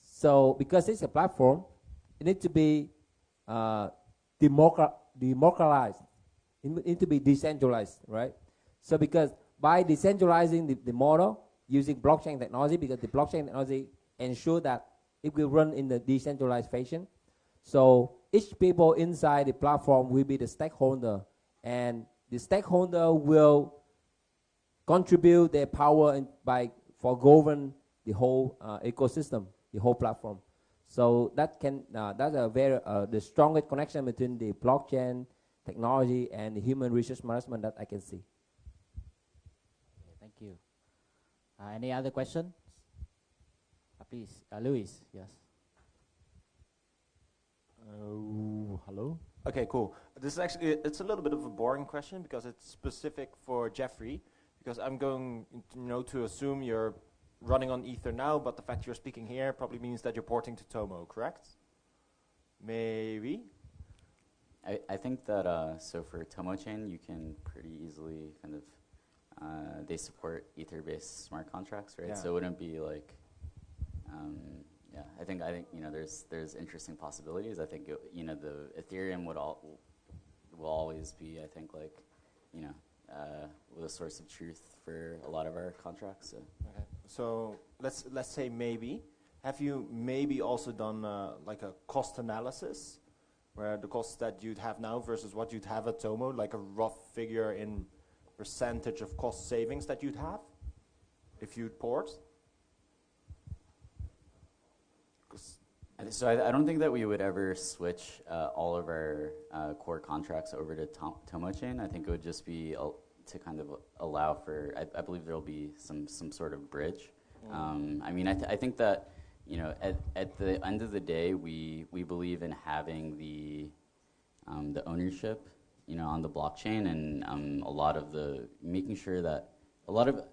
So because it's a platform, it needs to be democratized. It needs to be decentralized, right? So because by decentralizing the model using blockchain technology, because the blockchain technology ensure that it will run in the decentralized fashion. So each people inside the platform will be the stakeholder, and the stakeholder will contribute their power for govern the whole ecosystem, the whole platform. So that's a very the strongest connection between the blockchain technology and the human resource management that I can see. Okay, thank you. Any other questions? Please, Luis. Yes. Hello. Okay, cool. This is actually, it's a little bit of a boring question because it's specific for Jeffrey. Because I'm going to assume you're running on Ether now, but the fact you're speaking here probably means that you're porting to Tomo, correct? Maybe. I think that so for Tomochain, you can pretty easily kind of they support Ether-based smart contracts, right? Yeah. So it wouldn't be like, yeah. I think there's interesting possibilities. I think the Ethereum will always be, I think, like with a source of truth for a lot of our contracts. So. Okay. So let's say maybe. Have you maybe also done like a cost analysis, where the costs that you'd have now versus what you'd have at Tomo, like a rough figure in percentage of cost savings that you'd have if you'd port? So I don't think that we would ever switch all of our core contracts over to Tomochain. I think it would just be to kind of allow for, I believe there will be some sort of bridge. I mean, I think that, at the end of the day, we believe in having the ownership, on the blockchain, and a lot of making sure that a lot of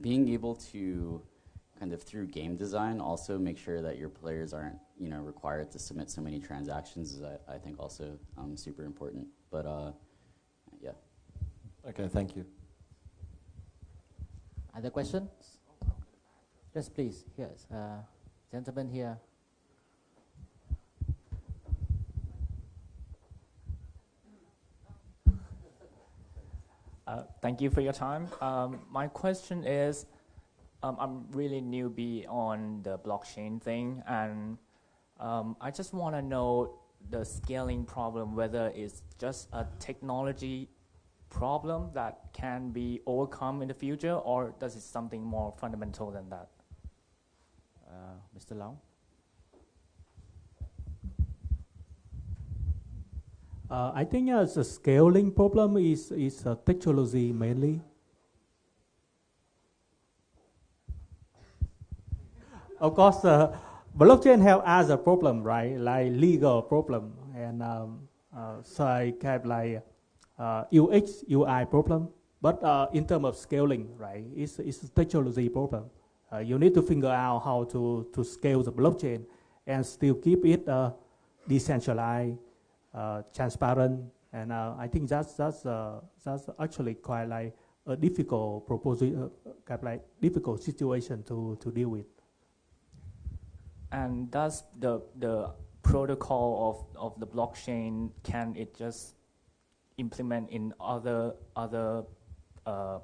being able to kind of through game design also make sure that your players aren't, required to submit so many transactions is, I think, also super important. But, yeah. Okay, thank you. Other questions? Yes, please. Yes, gentleman here. Thank you for your time. My question is, I'm really newbie on the blockchain thing, and I just want to know the scaling problem, whether it's just a technology problem that can be overcome in the future, or does it something more fundamental than that? Mr. Long? I think the scaling problem is technology mainly. Of course, blockchain have other problem, right? Like legal problem and so I have like UX, UI problem. But in terms of scaling, right, it's a technology problem. You need to figure out how to scale the blockchain and still keep it decentralized, transparent, and I think that's actually quite like a difficult proposition, kind of like difficult situation to deal with. And does the protocol of the blockchain, can it just implement in other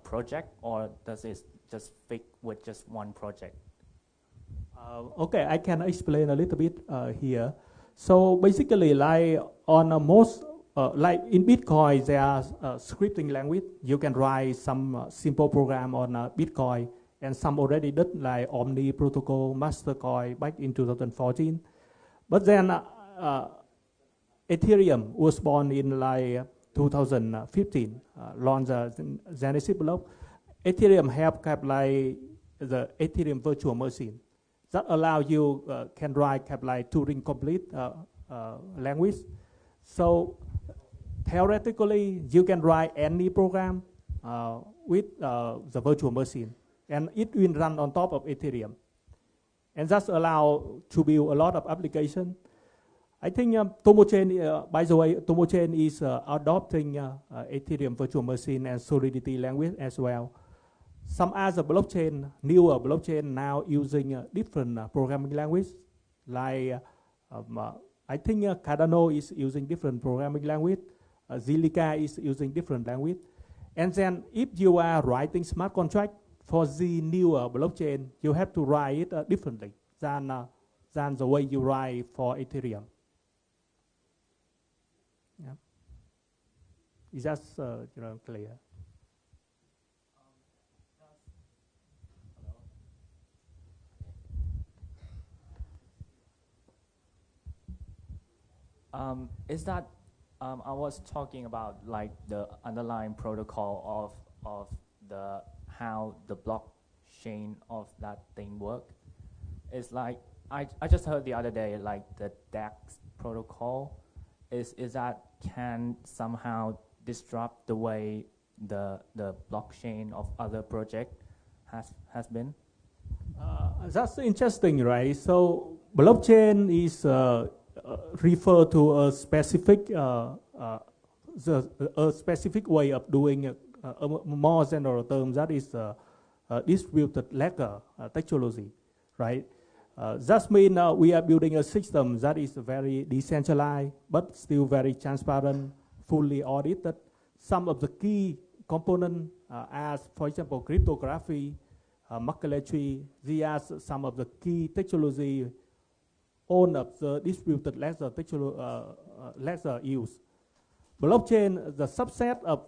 project, or does it just fit with just one project? Okay, I can explain a little bit here. So basically, like on most, like in Bitcoin, there are scripting language. You can write some simple program on Bitcoin, and some already did like Omni Protocol, Mastercoin back in 2014. But then Ethereum was born in like 2015, launched Genesis block. Ethereum have kept like the Ethereum virtual machine that allow you can write kept like Turing complete language. So theoretically, you can write any program with the virtual machine, and it will run on top of Ethereum. And that's allow to build a lot of application. I think Tomochain, by the way, Tomochain is adopting Ethereum virtual machine and Solidity language as well. Some other blockchain, newer blockchain now using different programming language. Like I think Cardano is using different programming language. Zilliqa is using different language. And then if you are writing smart contract for the newer blockchain, you have to write it differently than the way you write for Ethereum. Yeah. Is that clear? Is that I was talking about like the underlying protocol of the how the blockchain of that thing work. It's like I just heard the other day like the DAX protocol is that can somehow disrupt the way the blockchain of other project has been. That's interesting, right? So blockchain is refer to a specific way of doing a more general term, that is distributed ledger technology, right? That means we are building a system that is very decentralized but still very transparent, fully audited. Some of the key components, as for example cryptography, McClatchy, these are some of the key technology on of the distributed ledger ledger use. Blockchain, the subset of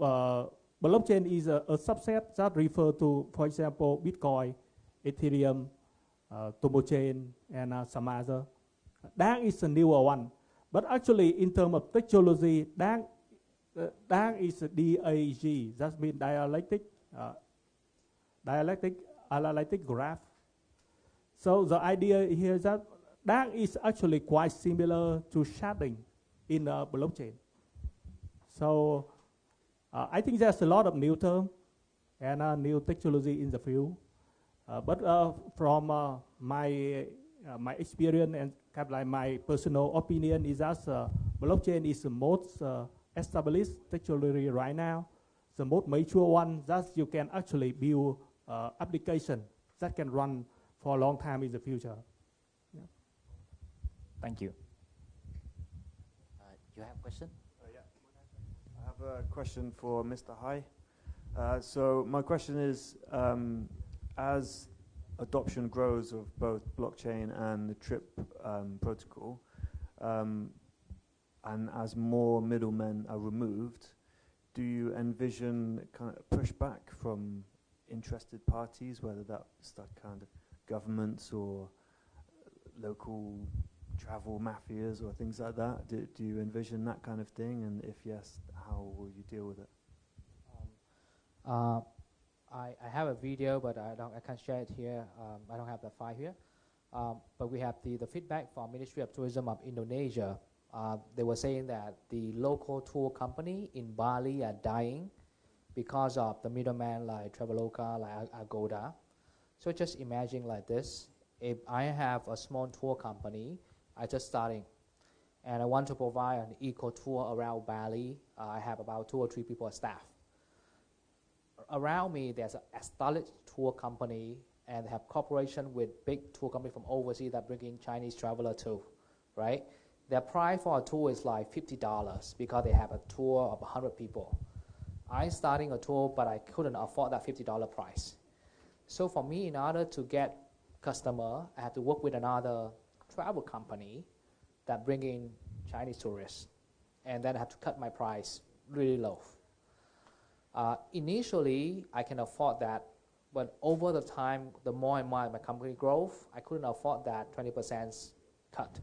blockchain is a subset that refer to, for example, Bitcoin, Ethereum, Tomochain, and some other. DAG is a newer one, but actually in terms of technology, DAG is DAG. That means dialectic graph. So the idea here is that DAG is actually quite similar to sharding in blockchain. So I think there's a lot of new term and new technology in the field. But from my experience and kind of like my personal opinion is that blockchain is the most established technology right now. the most mature one that you can actually build application that can run for a long time in the future. Yeah. Thank you. You have a question? Yeah. I have a question for Mr. Hai. So my question is, as adoption grows of both blockchain and the TRIP protocol, and as more middlemen are removed, do you envision kind of pushback from interested parties, whether that's that kind of governments or local travel mafias or things like that? Do you envision that kind of thing? And if yes, how will you deal with it? I have a video, but I can't share it here. I don't have the file here. But we have the feedback from Ministry of Tourism of Indonesia. They were saying that the local tour company in Bali are dying because of the middleman like Traveloka, like Agoda. So just imagine like this. If I have a small tour company, I just starting, and I want to provide an eco tour around Bali. I have about 2 or 3 people staff. Around me, there's an established tour company, and they have cooperation with big tour company from overseas that bring in Chinese traveler too, right? Their price for a tour is like $50 because they have a tour of 100 people. I'm starting a tour, but I couldn't afford that $50 price. So for me, in order to get customer, I have to work with another travel company that bring in Chinese tourists, and then I have to cut my price really low. Initially, I can afford that, but over the time, the more and more my company grows, I couldn't afford that 20% cut.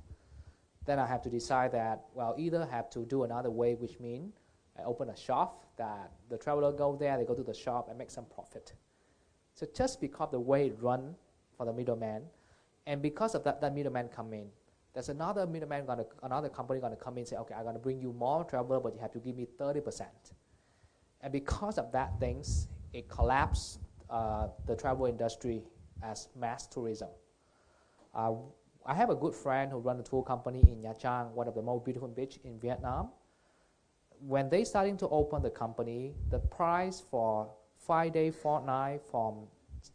Then I have to decide that, well, either have to do another way, which means I open a shop that the traveler go there, they go to the shop and make some profit. So just because the way it run for the middleman, and because of that middleman come in, there's another middleman, another company going to come in and say, okay, I'm going to bring you more traveler, but you have to give me 30%. And because of that things, it collapsed the travel industry as mass tourism. I have a good friend who runs a tour company in Nha Trang, one of the most beautiful beaches in Vietnam. When they starting to open the company, the price for 5-day fortnight from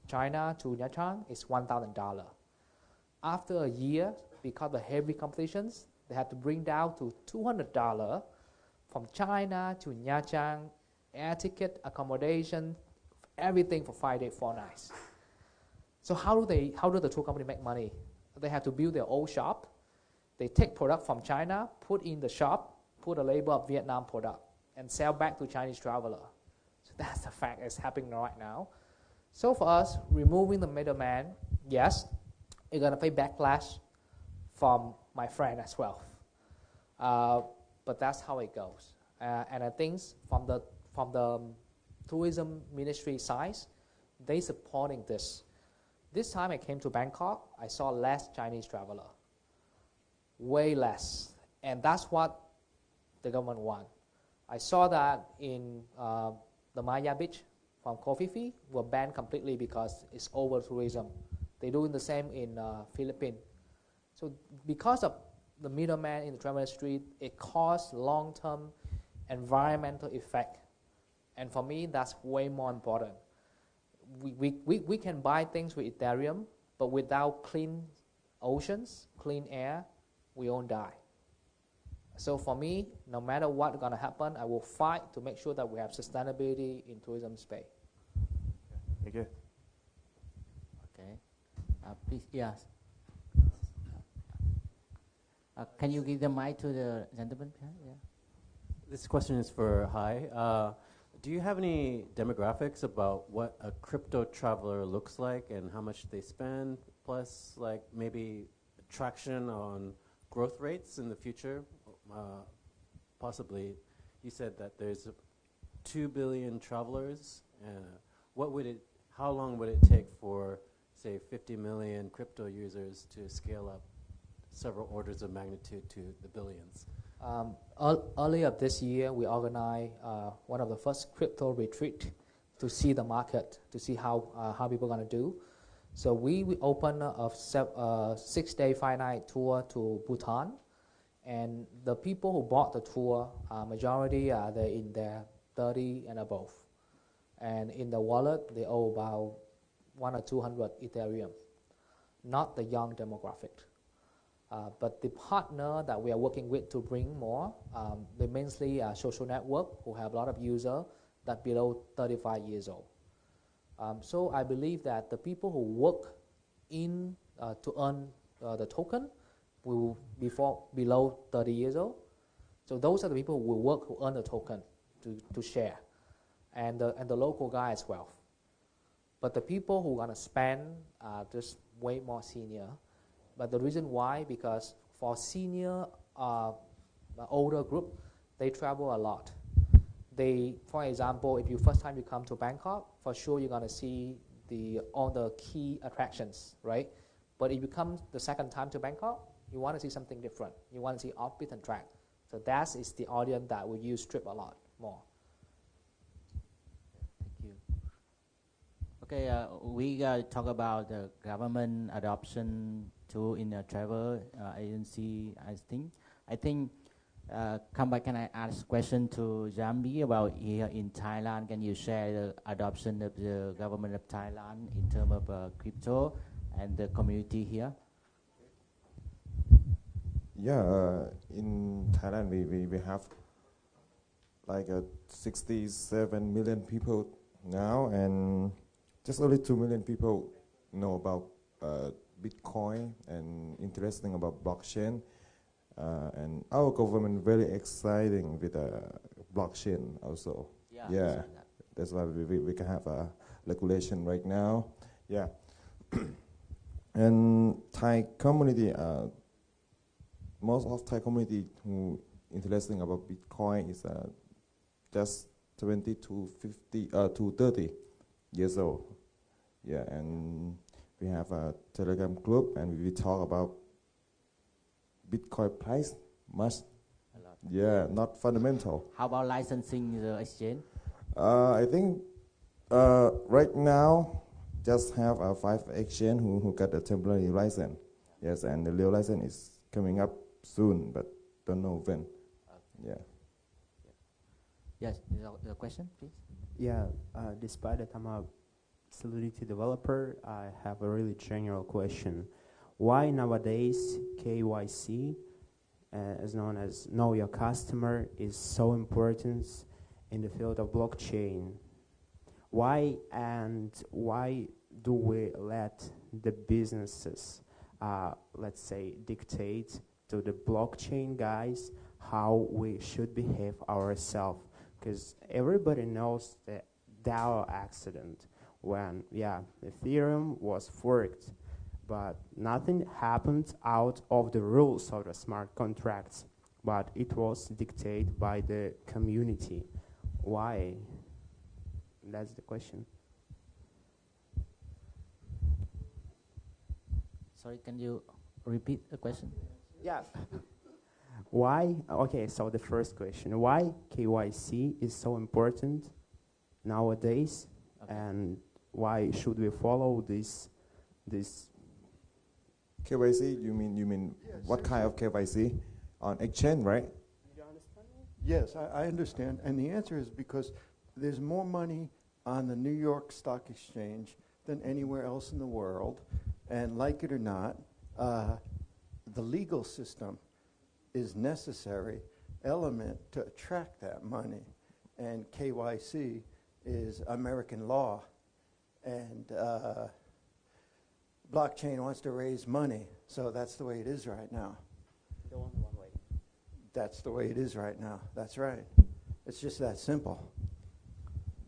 China to Nha Trang is $1,000. After a year, because of the heavy competitions, they had to bring down to $200 from China to Nha Trang, air ticket, accommodation, everything for 5-day, 4 nights. So how do the tour company make money? They have to build their own shop. They take product from China, put in the shop, put a label of Vietnam product, and sell back to Chinese traveler. So that's the fact that's happening right now. So for us, removing the middleman, yes, you're going to pay backlash from my friend as well. But that's how it goes. And I think from the tourism ministry side, they supporting this. This time I came to Bangkok, I saw less Chinese traveler, way less. And that's what the government want. I saw that in the Maya Beach from Koh Phi Phi were banned completely because it's over tourism. They're doing the same in Philippines. So because of the middleman in the travel industry, it caused long-term environmental effect. And for me, that's way more important. We can buy things with Ethereum, but without clean oceans, clean air, we all die. So for me, no matter what's going to happen, I will fight to make sure that we have sustainability in tourism space. Thank you. Okay. Please, yes. Can you give the mic to the gentleman behind? Yeah. This question is for Hai. Do you have any demographics about what a crypto traveler looks like and how much they spend, plus like maybe traction on growth rates in the future? Possibly, you said that there's 2 billion travelers. How long would it take for, say, 50 million crypto users to scale up several orders of magnitude to the billions? Earlier this year, we organized one of the first crypto retreat to see the market, to see how people are going to do. So we opened a 6-day, 5-night tour to Bhutan, and the people who bought the tour, majority are in their 30 and above. and in the wallet they owe about 1 or 200 Ethereum, not the young demographic. But the partner that we are working with to bring more, they mainly social network who have a lot of users that below 35 years old. So I believe that the people who work in to earn the token will be below 30 years old. So those are the people who will work, who earn the token to share, and the local guy as well. But the people who are going to spend are just way more senior. But the reason why, because for senior older group, they travel a lot. They, for example, if you first time you come to Bangkok, for sure you're going to see all the key attractions, right? But if you come the second time to Bangkok, you want to see something different. You want to see off-beaten track. So that is the audience that will use Strip a lot more. Thank you. Okay, we talk about the government adoption tool in a travel agency. I think. Come back, can I ask question to Jambi about here in Thailand? Can you share the adoption of the government of Thailand in terms of crypto and the community here? Yeah, in Thailand we have like 67 million people now, and just only 2 million people know about Bitcoin and interesting about blockchain. And our government very exciting with blockchain also. Yeah, that's why we can have a regulation right now. Yeah, and Thai community, most of Thai community who interesting about Bitcoin is just 20 to 50 to 30 years old. Yeah, and we have a Telegram group, and we talk about Bitcoin price much. Yeah, not fundamental. How about licensing the exchange? I think right now just have 5 exchange who got a temporary license. Yes, and the real license is coming up soon, but don't know when. Yeah. Yes, the question, please. Yeah, despite that I'm a Solidity developer, I have a really general question. Why nowadays KYC, as known as Know Your Customer, is so important in the field of blockchain? Why do we let the businesses, let's say, dictate to the blockchain guys how we should behave ourselves? Because everybody knows the DAO accident when, Ethereum was forked, but nothing happened out of the rules of the smart contracts, but it was dictated by the community. Why? That's the question. Sorry, can you repeat the question? Yeah. Why? Okay, so the first question, why KYC is so important nowadays, and why should we follow this KYC, you mean yes, what kind of KYC? On exchange, right? You understand? Yes, I understand. And the answer is because there's more money on the New York Stock Exchange than anywhere else in the world. And like it or not, the legal system is necessary element to attract that money. And KYC is American law. And blockchain wants to raise money, so that's the way it is right now. One way. That's the way it is right now. That's right. It's just that simple.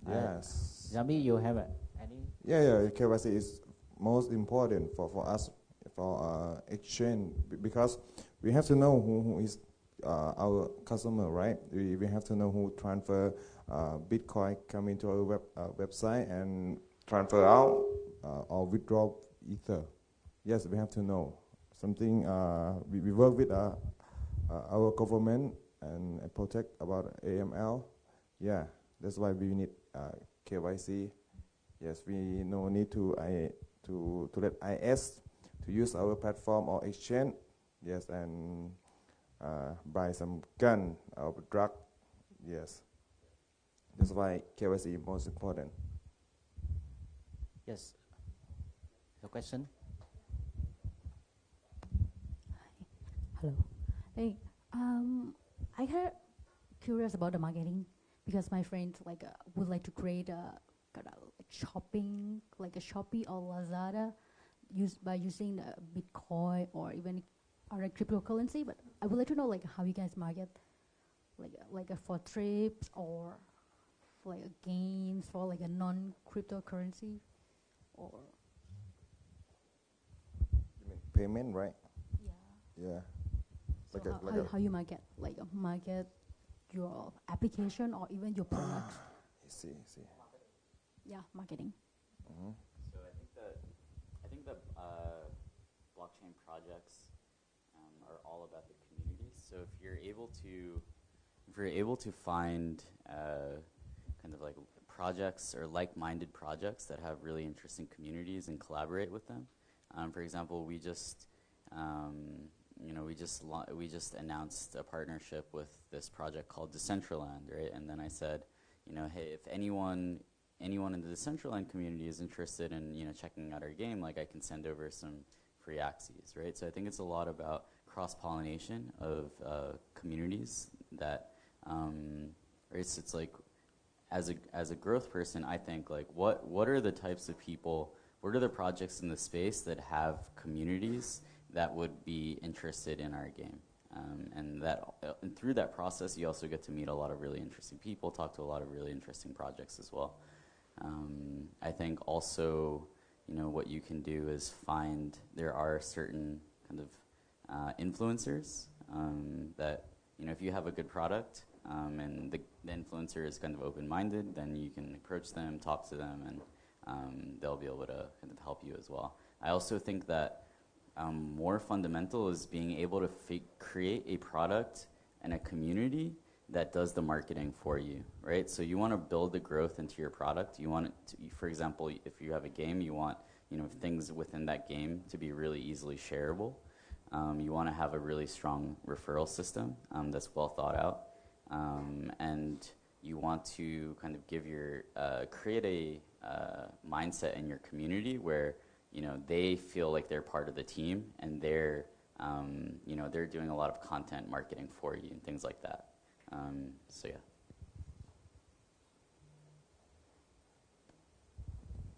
Yes. Zami, you have any? Yeah, KYC is most important for us, for exchange, because we have to know who is our customer, right? We have to know who transfer Bitcoin come into our website and transfer out or withdraw Ether. Yes, we have to know something. We work with our government and protect about AML. Yeah, that's why we need KYC. Yes, we no need to let IS to use our platform or exchange. Yes, and buy some gun or drug. Yes. That's why KYC is most important. Yes. Your question? Hello. Hey, I heard curious about the marketing because my friends would like to create a kind of like shopping, like a Shopee or Lazada, by using the Bitcoin or even other cryptocurrency. But I would like to know how you guys market, for trips or for games for a non-cryptocurrency, or. You mean payment, right? Yeah. So how you market, market your application or even your products? I see. Yeah, marketing. Mm-hmm. So I think that blockchain projects are all about the community. So if you're able to find kind of like projects or like-minded projects that have really interesting communities and collaborate with them. For example, we just announced a partnership with this project called Decentraland, right? And then I said, hey, if anyone in the Decentraland community is interested in checking out our game, I can send over some free axes, right? So I think it's a lot about cross-pollination of communities that, right? So it's like, as a growth person, I think what are the types of people, what are the projects in the space that have communities that would be interested in our game? And through that process, you also get to meet a lot of really interesting people, talk to a lot of really interesting projects as well. I think also, what you can do is there are certain kind of influencers that, if you have a good product and the influencer is kind of open-minded, then you can approach them, talk to them, and they'll be able to kind of help you as well. I also think that more fundamental is being able to create a product and a community that does the marketing for you, right? So you want to build the growth into your product. You want it to, for example, if you have a game, you want things within that game to be really easily shareable. You want to have a really strong referral system that's well thought out, and you want to kind of create a mindset in your community where they feel like they're part of the team and they're doing a lot of content marketing for you and things like that. So yeah.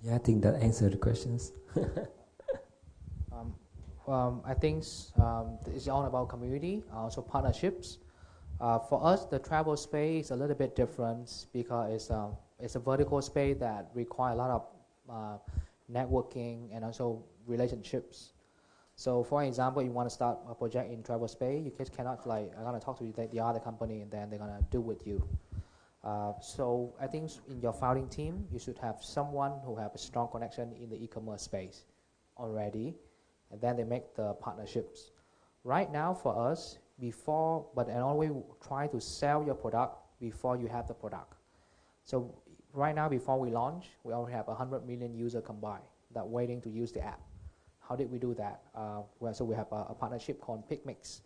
Yeah, I think that answered the questions. I think it's all about community, also partnerships. For us, the travel space is a little bit different because it's a vertical space that requires a lot of networking and also relationships. So for example, you want to start a project in travel space, you just cannot I'm going to talk to the other company and then they're going to do with you. So I think in your founding team, you should have someone who have a strong connection in the e-commerce space already, and then they make the partnerships. Right now for us, always try to sell your product before you have the product. So right now, before we launch, we already have 100 million users combined that waiting to use the app. How did we do that? So we have a partnership called PicMix.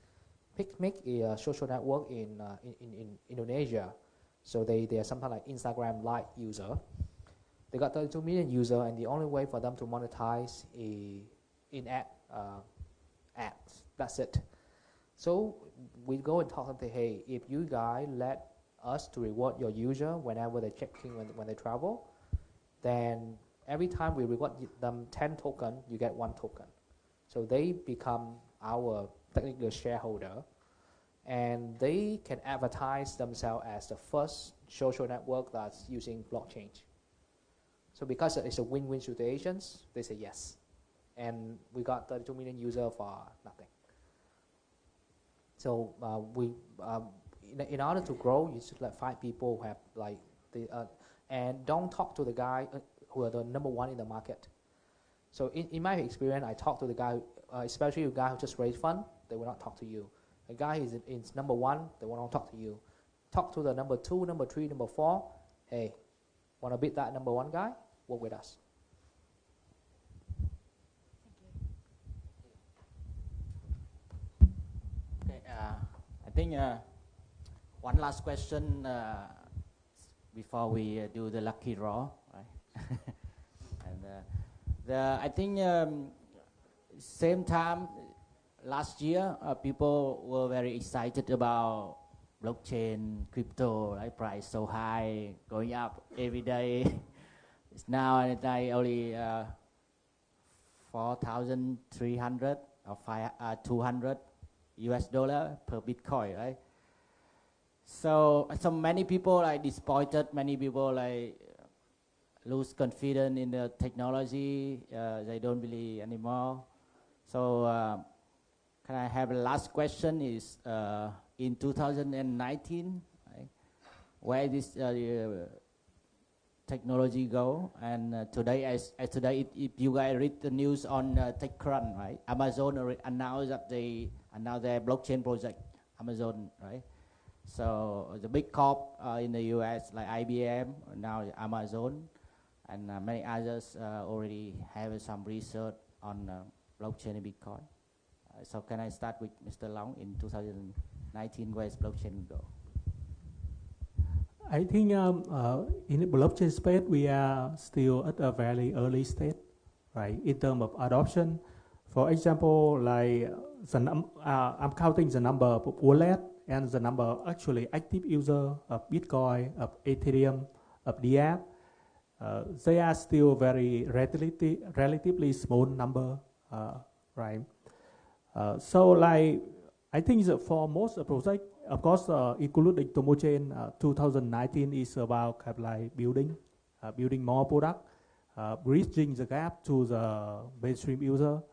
PicMix is a social network in Indonesia. So they are something like Instagram Lite user. They got 32 million users, and the only way for them to monetize is in-app ads. That's it. So we go and talk to them, hey, if you guys let us to reward your user whenever they check in when they travel, then every time we reward them 10 tokens, you get 1 token. So they become our technical shareholder, and they can advertise themselves as the first social network that's using blockchain. So because it's a win-win situation, they say yes. And we got 32 million users for nothing. So in order to grow, you should find people who have and don't talk to the guy who are the number one in the market. So in my experience, I talk to the guy, especially the guy who just raised fund, they will not talk to you. The guy is number one, they will not talk to you. Talk to the number 2, number 3, number 4. Hey, want to beat that number 1 guy? Work with us. Okay, I think one last question before we do the lucky draw, right? And I think same time last year, people were very excited about blockchain, crypto, right? Price so high, going up every day. It's now only 4,300 or 200 US dollar per Bitcoin, right? So many people like disappointed. Many people like lose confidence in the technology. They don't believe anymore. So can I have a last question? Is in 2019, right, where this technology go? And today, as today, if you guys read the news on TechCrunch, right? Amazon announced that they announced their blockchain project. Amazon, right? So the big corp in the US like IBM, now Amazon, and many others already have some research on blockchain and Bitcoin. So can I start with Mr. Long in 2019, where is blockchain go? I think in the blockchain space, we are still at a very early stage, right? In terms of adoption, for example, like I'm counting the number of wallet and the number of actually active user of Bitcoin, of Ethereum, of the app. They are still very relatively small number, right? So like I think that for most project, of course, including Tomochain, 2019 is about kind of like building more product, bridging the gap to the mainstream user,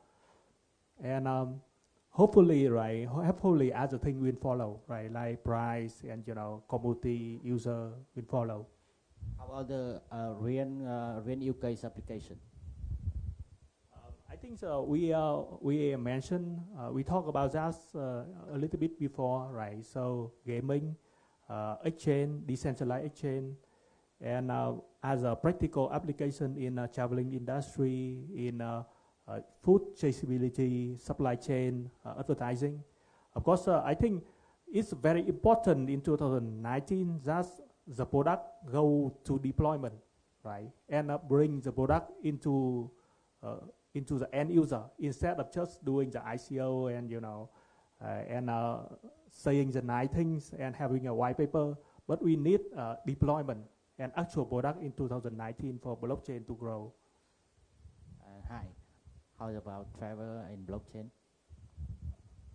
and hopefully, right? Hopefully, other things will follow, right? Like price and community user will follow. How about the real use case application? I think so. We mentioned we talked about that a little bit before, right? So gaming, exchange, decentralized exchange, and as a practical application in traveling industry, in food traceability, supply chain, advertising. Of course, I think it's very important in 2019 that the product go to deployment, right? And bring the product into the end user instead of just doing the ICO and saying the nice things and having a white paper. But we need deployment and actual product in 2019 for blockchain to grow. Hi, how about travel and blockchain?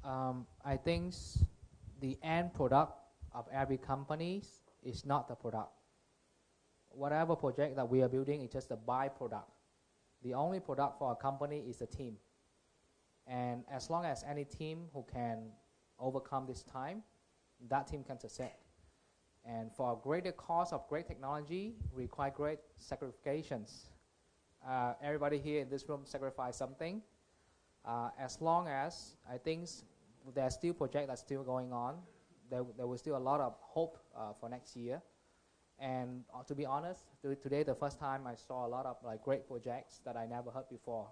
I think the end product of every company is not the product. Whatever project that we are building is just a byproduct. The only product for a company is a team. And as long as any team who can overcome this time, that team can succeed. And for a greater cause of great technology, require great sacrifications. Everybody here in this room sacrifice something. As long as I think there's still project that's still going on, there was still a lot of hope for next year. And to be honest, today the first time I saw a lot of like great projects that I never heard before.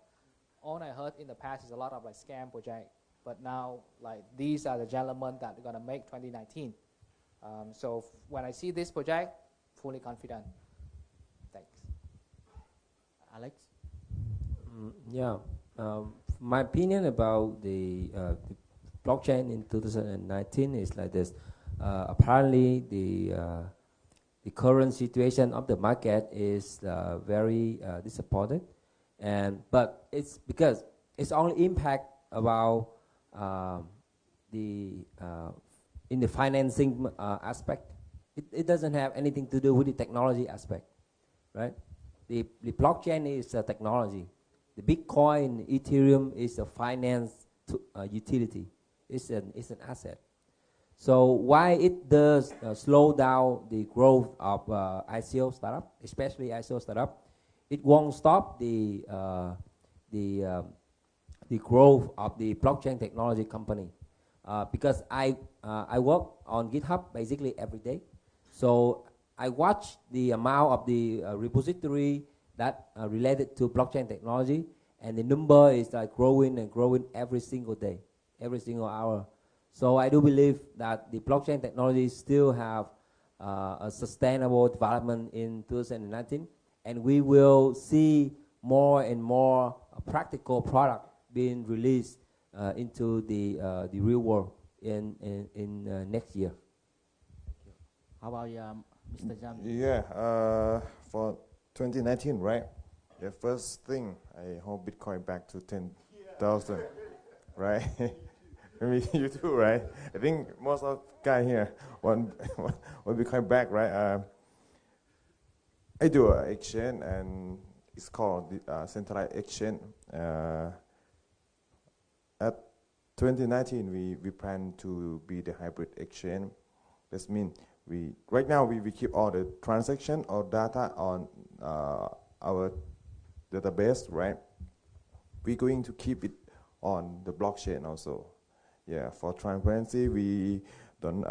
All I heard in the past is a lot of like scam project, but now like these are the gentlemen that are gonna make 2019. So when I see this project, fully confident. Thanks. Alex? Yeah, my opinion about the blockchain in 2019 is like this. Apparently, the current situation of the market is very disappointed, but it's because it's only impact about in the financing aspect. It doesn't have anything to do with the technology aspect, right? The blockchain is a technology. The Bitcoin, Ethereum is a finance utility. It's an asset. So why it does slow down the growth of ICO startup, especially ICO startup, it won't stop the growth of the blockchain technology company, because I work on GitHub basically every day. So I watch the amount of the repository that related to blockchain technology, and the number is like growing and growing every single day, every single hour. So I do believe that the blockchain technology still have a sustainable development in 2019, and we will see more and more practical product being released into the real world in next year. How about Mr. Jam? Yeah, for 2019, right? The first thing, I hope Bitcoin back to 10,000, right? Maybe you too, right? I think most of guys here want Bitcoin back, right? I do an exchange, and it's called the centralized exchange. At 2019, we plan to be the hybrid exchange. That means right now we keep all the transaction or data on our database, right? We're going to keep it on the blockchain also. Yeah, for transparency, we don't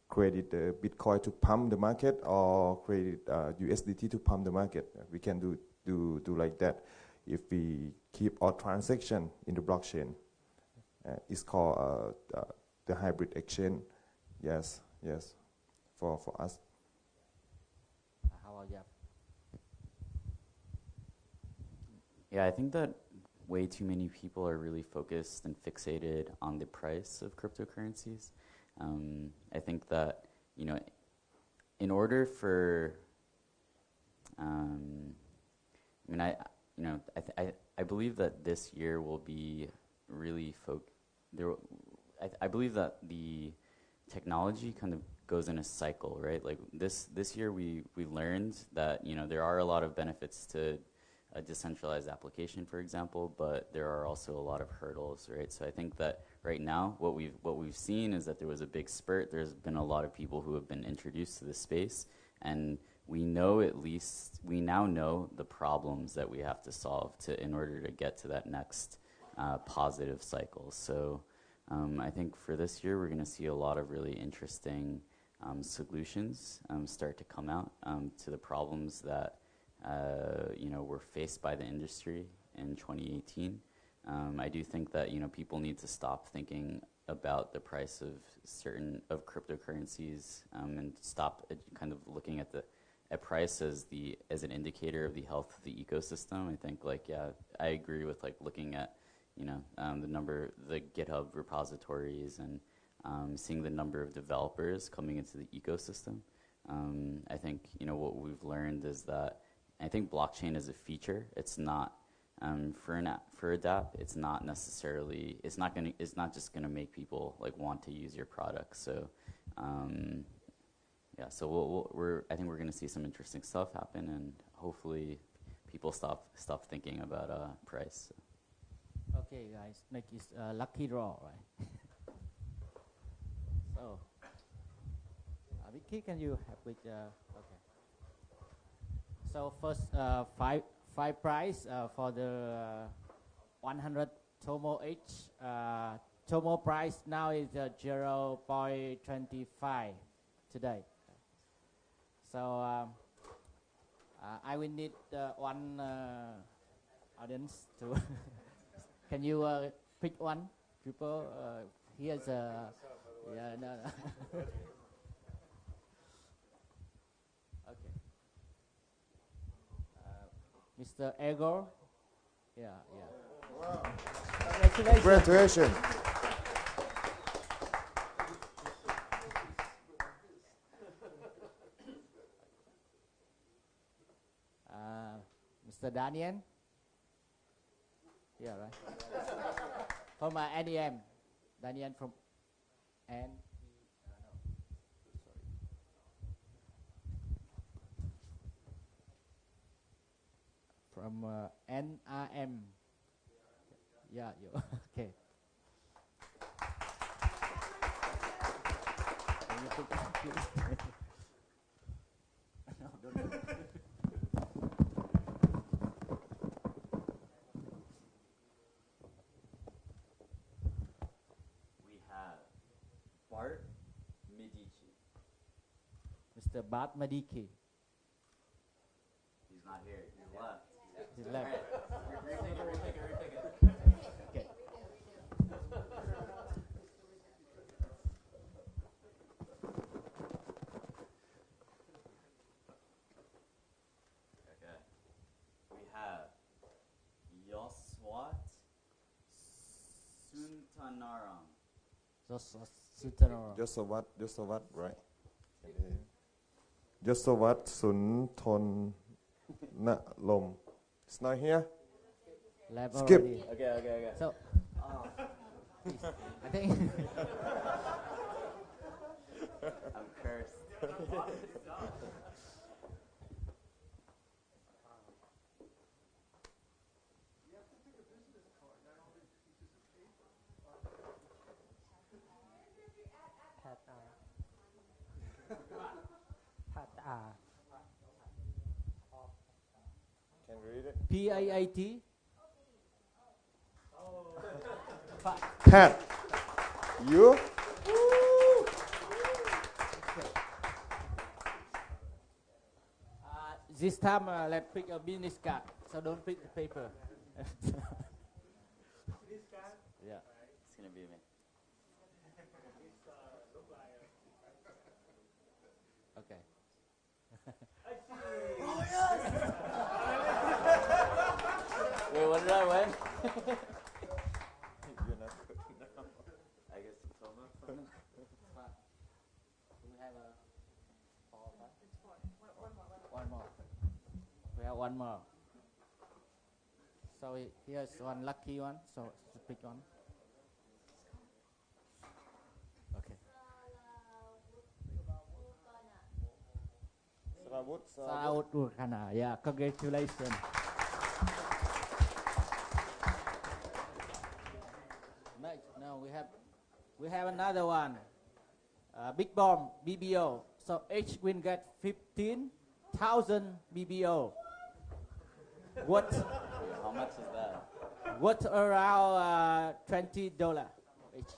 credit the Bitcoin to pump the market or credit USDT to pump the market. We can do like that if we keep our transaction in the blockchain. It's called the hybrid exchange. Yes, for us. How about you? Yeah, I think that way too many people are really focused and fixated on the price of cryptocurrencies. I think that, in order for, I believe that this year will be really I believe that the technology kind of goes in a cycle, right? Like this year we learned that, there are a lot of benefits to a decentralized application, for example, but there are also a lot of hurdles, right? So I think that right now what we've seen is that there was a big spurt. There's been a lot of people who have been introduced to this space, and we now know the problems that we have to solve in order to get to that next positive cycle. So I think for this year we're going to see a lot of really interesting solutions start to come out to the problems that were faced by the industry in 2018. I do think that people need to stop thinking about the price of cryptocurrencies and stop kind of looking at a price as an indicator of the health of the ecosystem. I think I agree with looking at the GitHub repositories and seeing the number of developers coming into the ecosystem. I think what we've learned is that I think blockchain is a feature. It's not for a DApp. It's not necessarily. It's not just gonna make people want to use your product. So yeah. So I think we're gonna see some interesting stuff happen, and hopefully people stop thinking about price. Okay, guys. Next is lucky draw, right? So, Vicky, can you help with? Okay. So first, five price for the 100 Tomo each. Tomo price now is 0.25 today. So I will need one audience to. Can you pick one? People, here's a. Yeah, no. Okay. Mr. Egor. Yeah. Wow. Congratulations. Congratulations. Mr. Daniel. Yeah, right. From NEM. Daniel from N. From NRM. Yeah, you okay. Can you pick up, please? No, don't. We have Bart Medici. Mr. Bart Medici. He's not here. He's left. He's left. Retake it. Okay. ยศวัตร right ยศวัตรสุนทนณลม it's not here Lab skip already. Okay. So, please, I think. I'm cursed. can you read it PAAT. Pat you This time, let's pick a business card, so don't pick the paper. Yeah. It's gonna be me. Okay. Oh yes! Wait, what did I win? you're not good now I guess Tomo. We have a one more. We have one more. So here's one lucky one. So pick one. Okay. Sarawut Urkana. Yeah, congratulations. Next, now we have another one. Big bomb BBO. So each will get 15,000 BBO. What? How much is that? What around $20 each.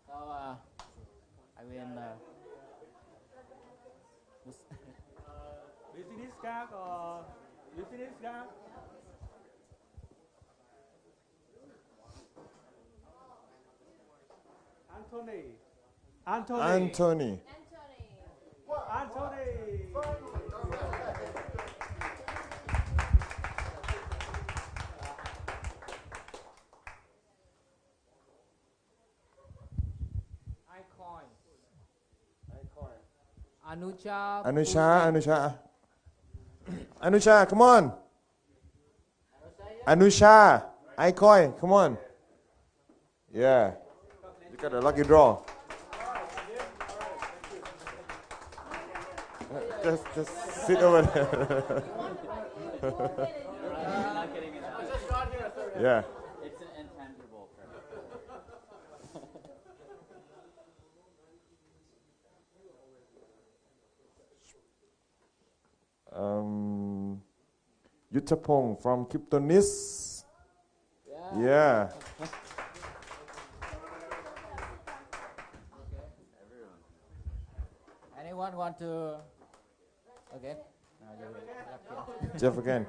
So I mean. Business card or business card? Anthony. Anusha, come on. Anusha, Icon, come on. Yeah, you got a lucky draw. Just sit over there. Yeah. It's an intangible. Yuttapong from Kryptonis. Yeah. Anyone want to? Okay. Jeff again.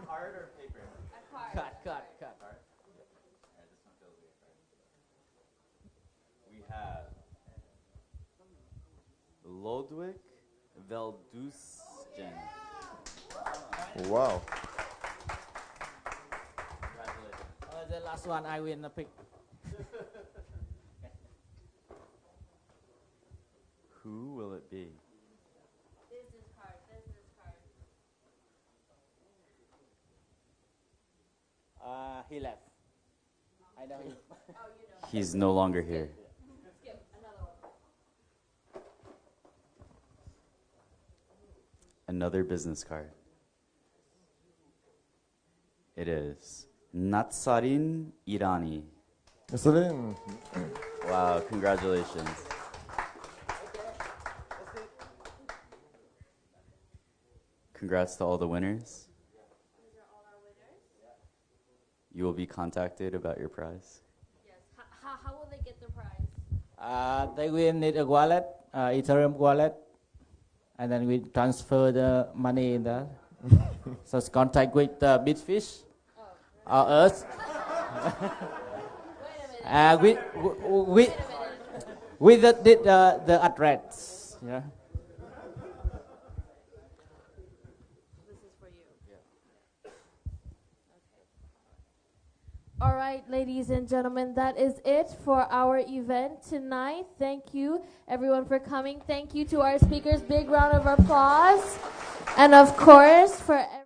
Cut. We have Lodwig Veldusgen. Wow. The last one I win a pick. Who will it be? Business card. He left. I know him. He's no longer here. Skip another one. Another business card. It is Natsarin Irani. Natsarin. Wow, congratulations. Congrats to all the winners. These are all our winners. You will be contacted about your prize. Yes. How will they get the prize? They will need a wallet, Ethereum wallet, and then we transfer the money in there. So it's contact with Bitfish or us. With the address. Yeah. This is for you. All right, ladies and gentlemen, that is it for our event tonight. Thank you, everyone, for coming. Thank you to our speakers. Big round of applause. And of course, for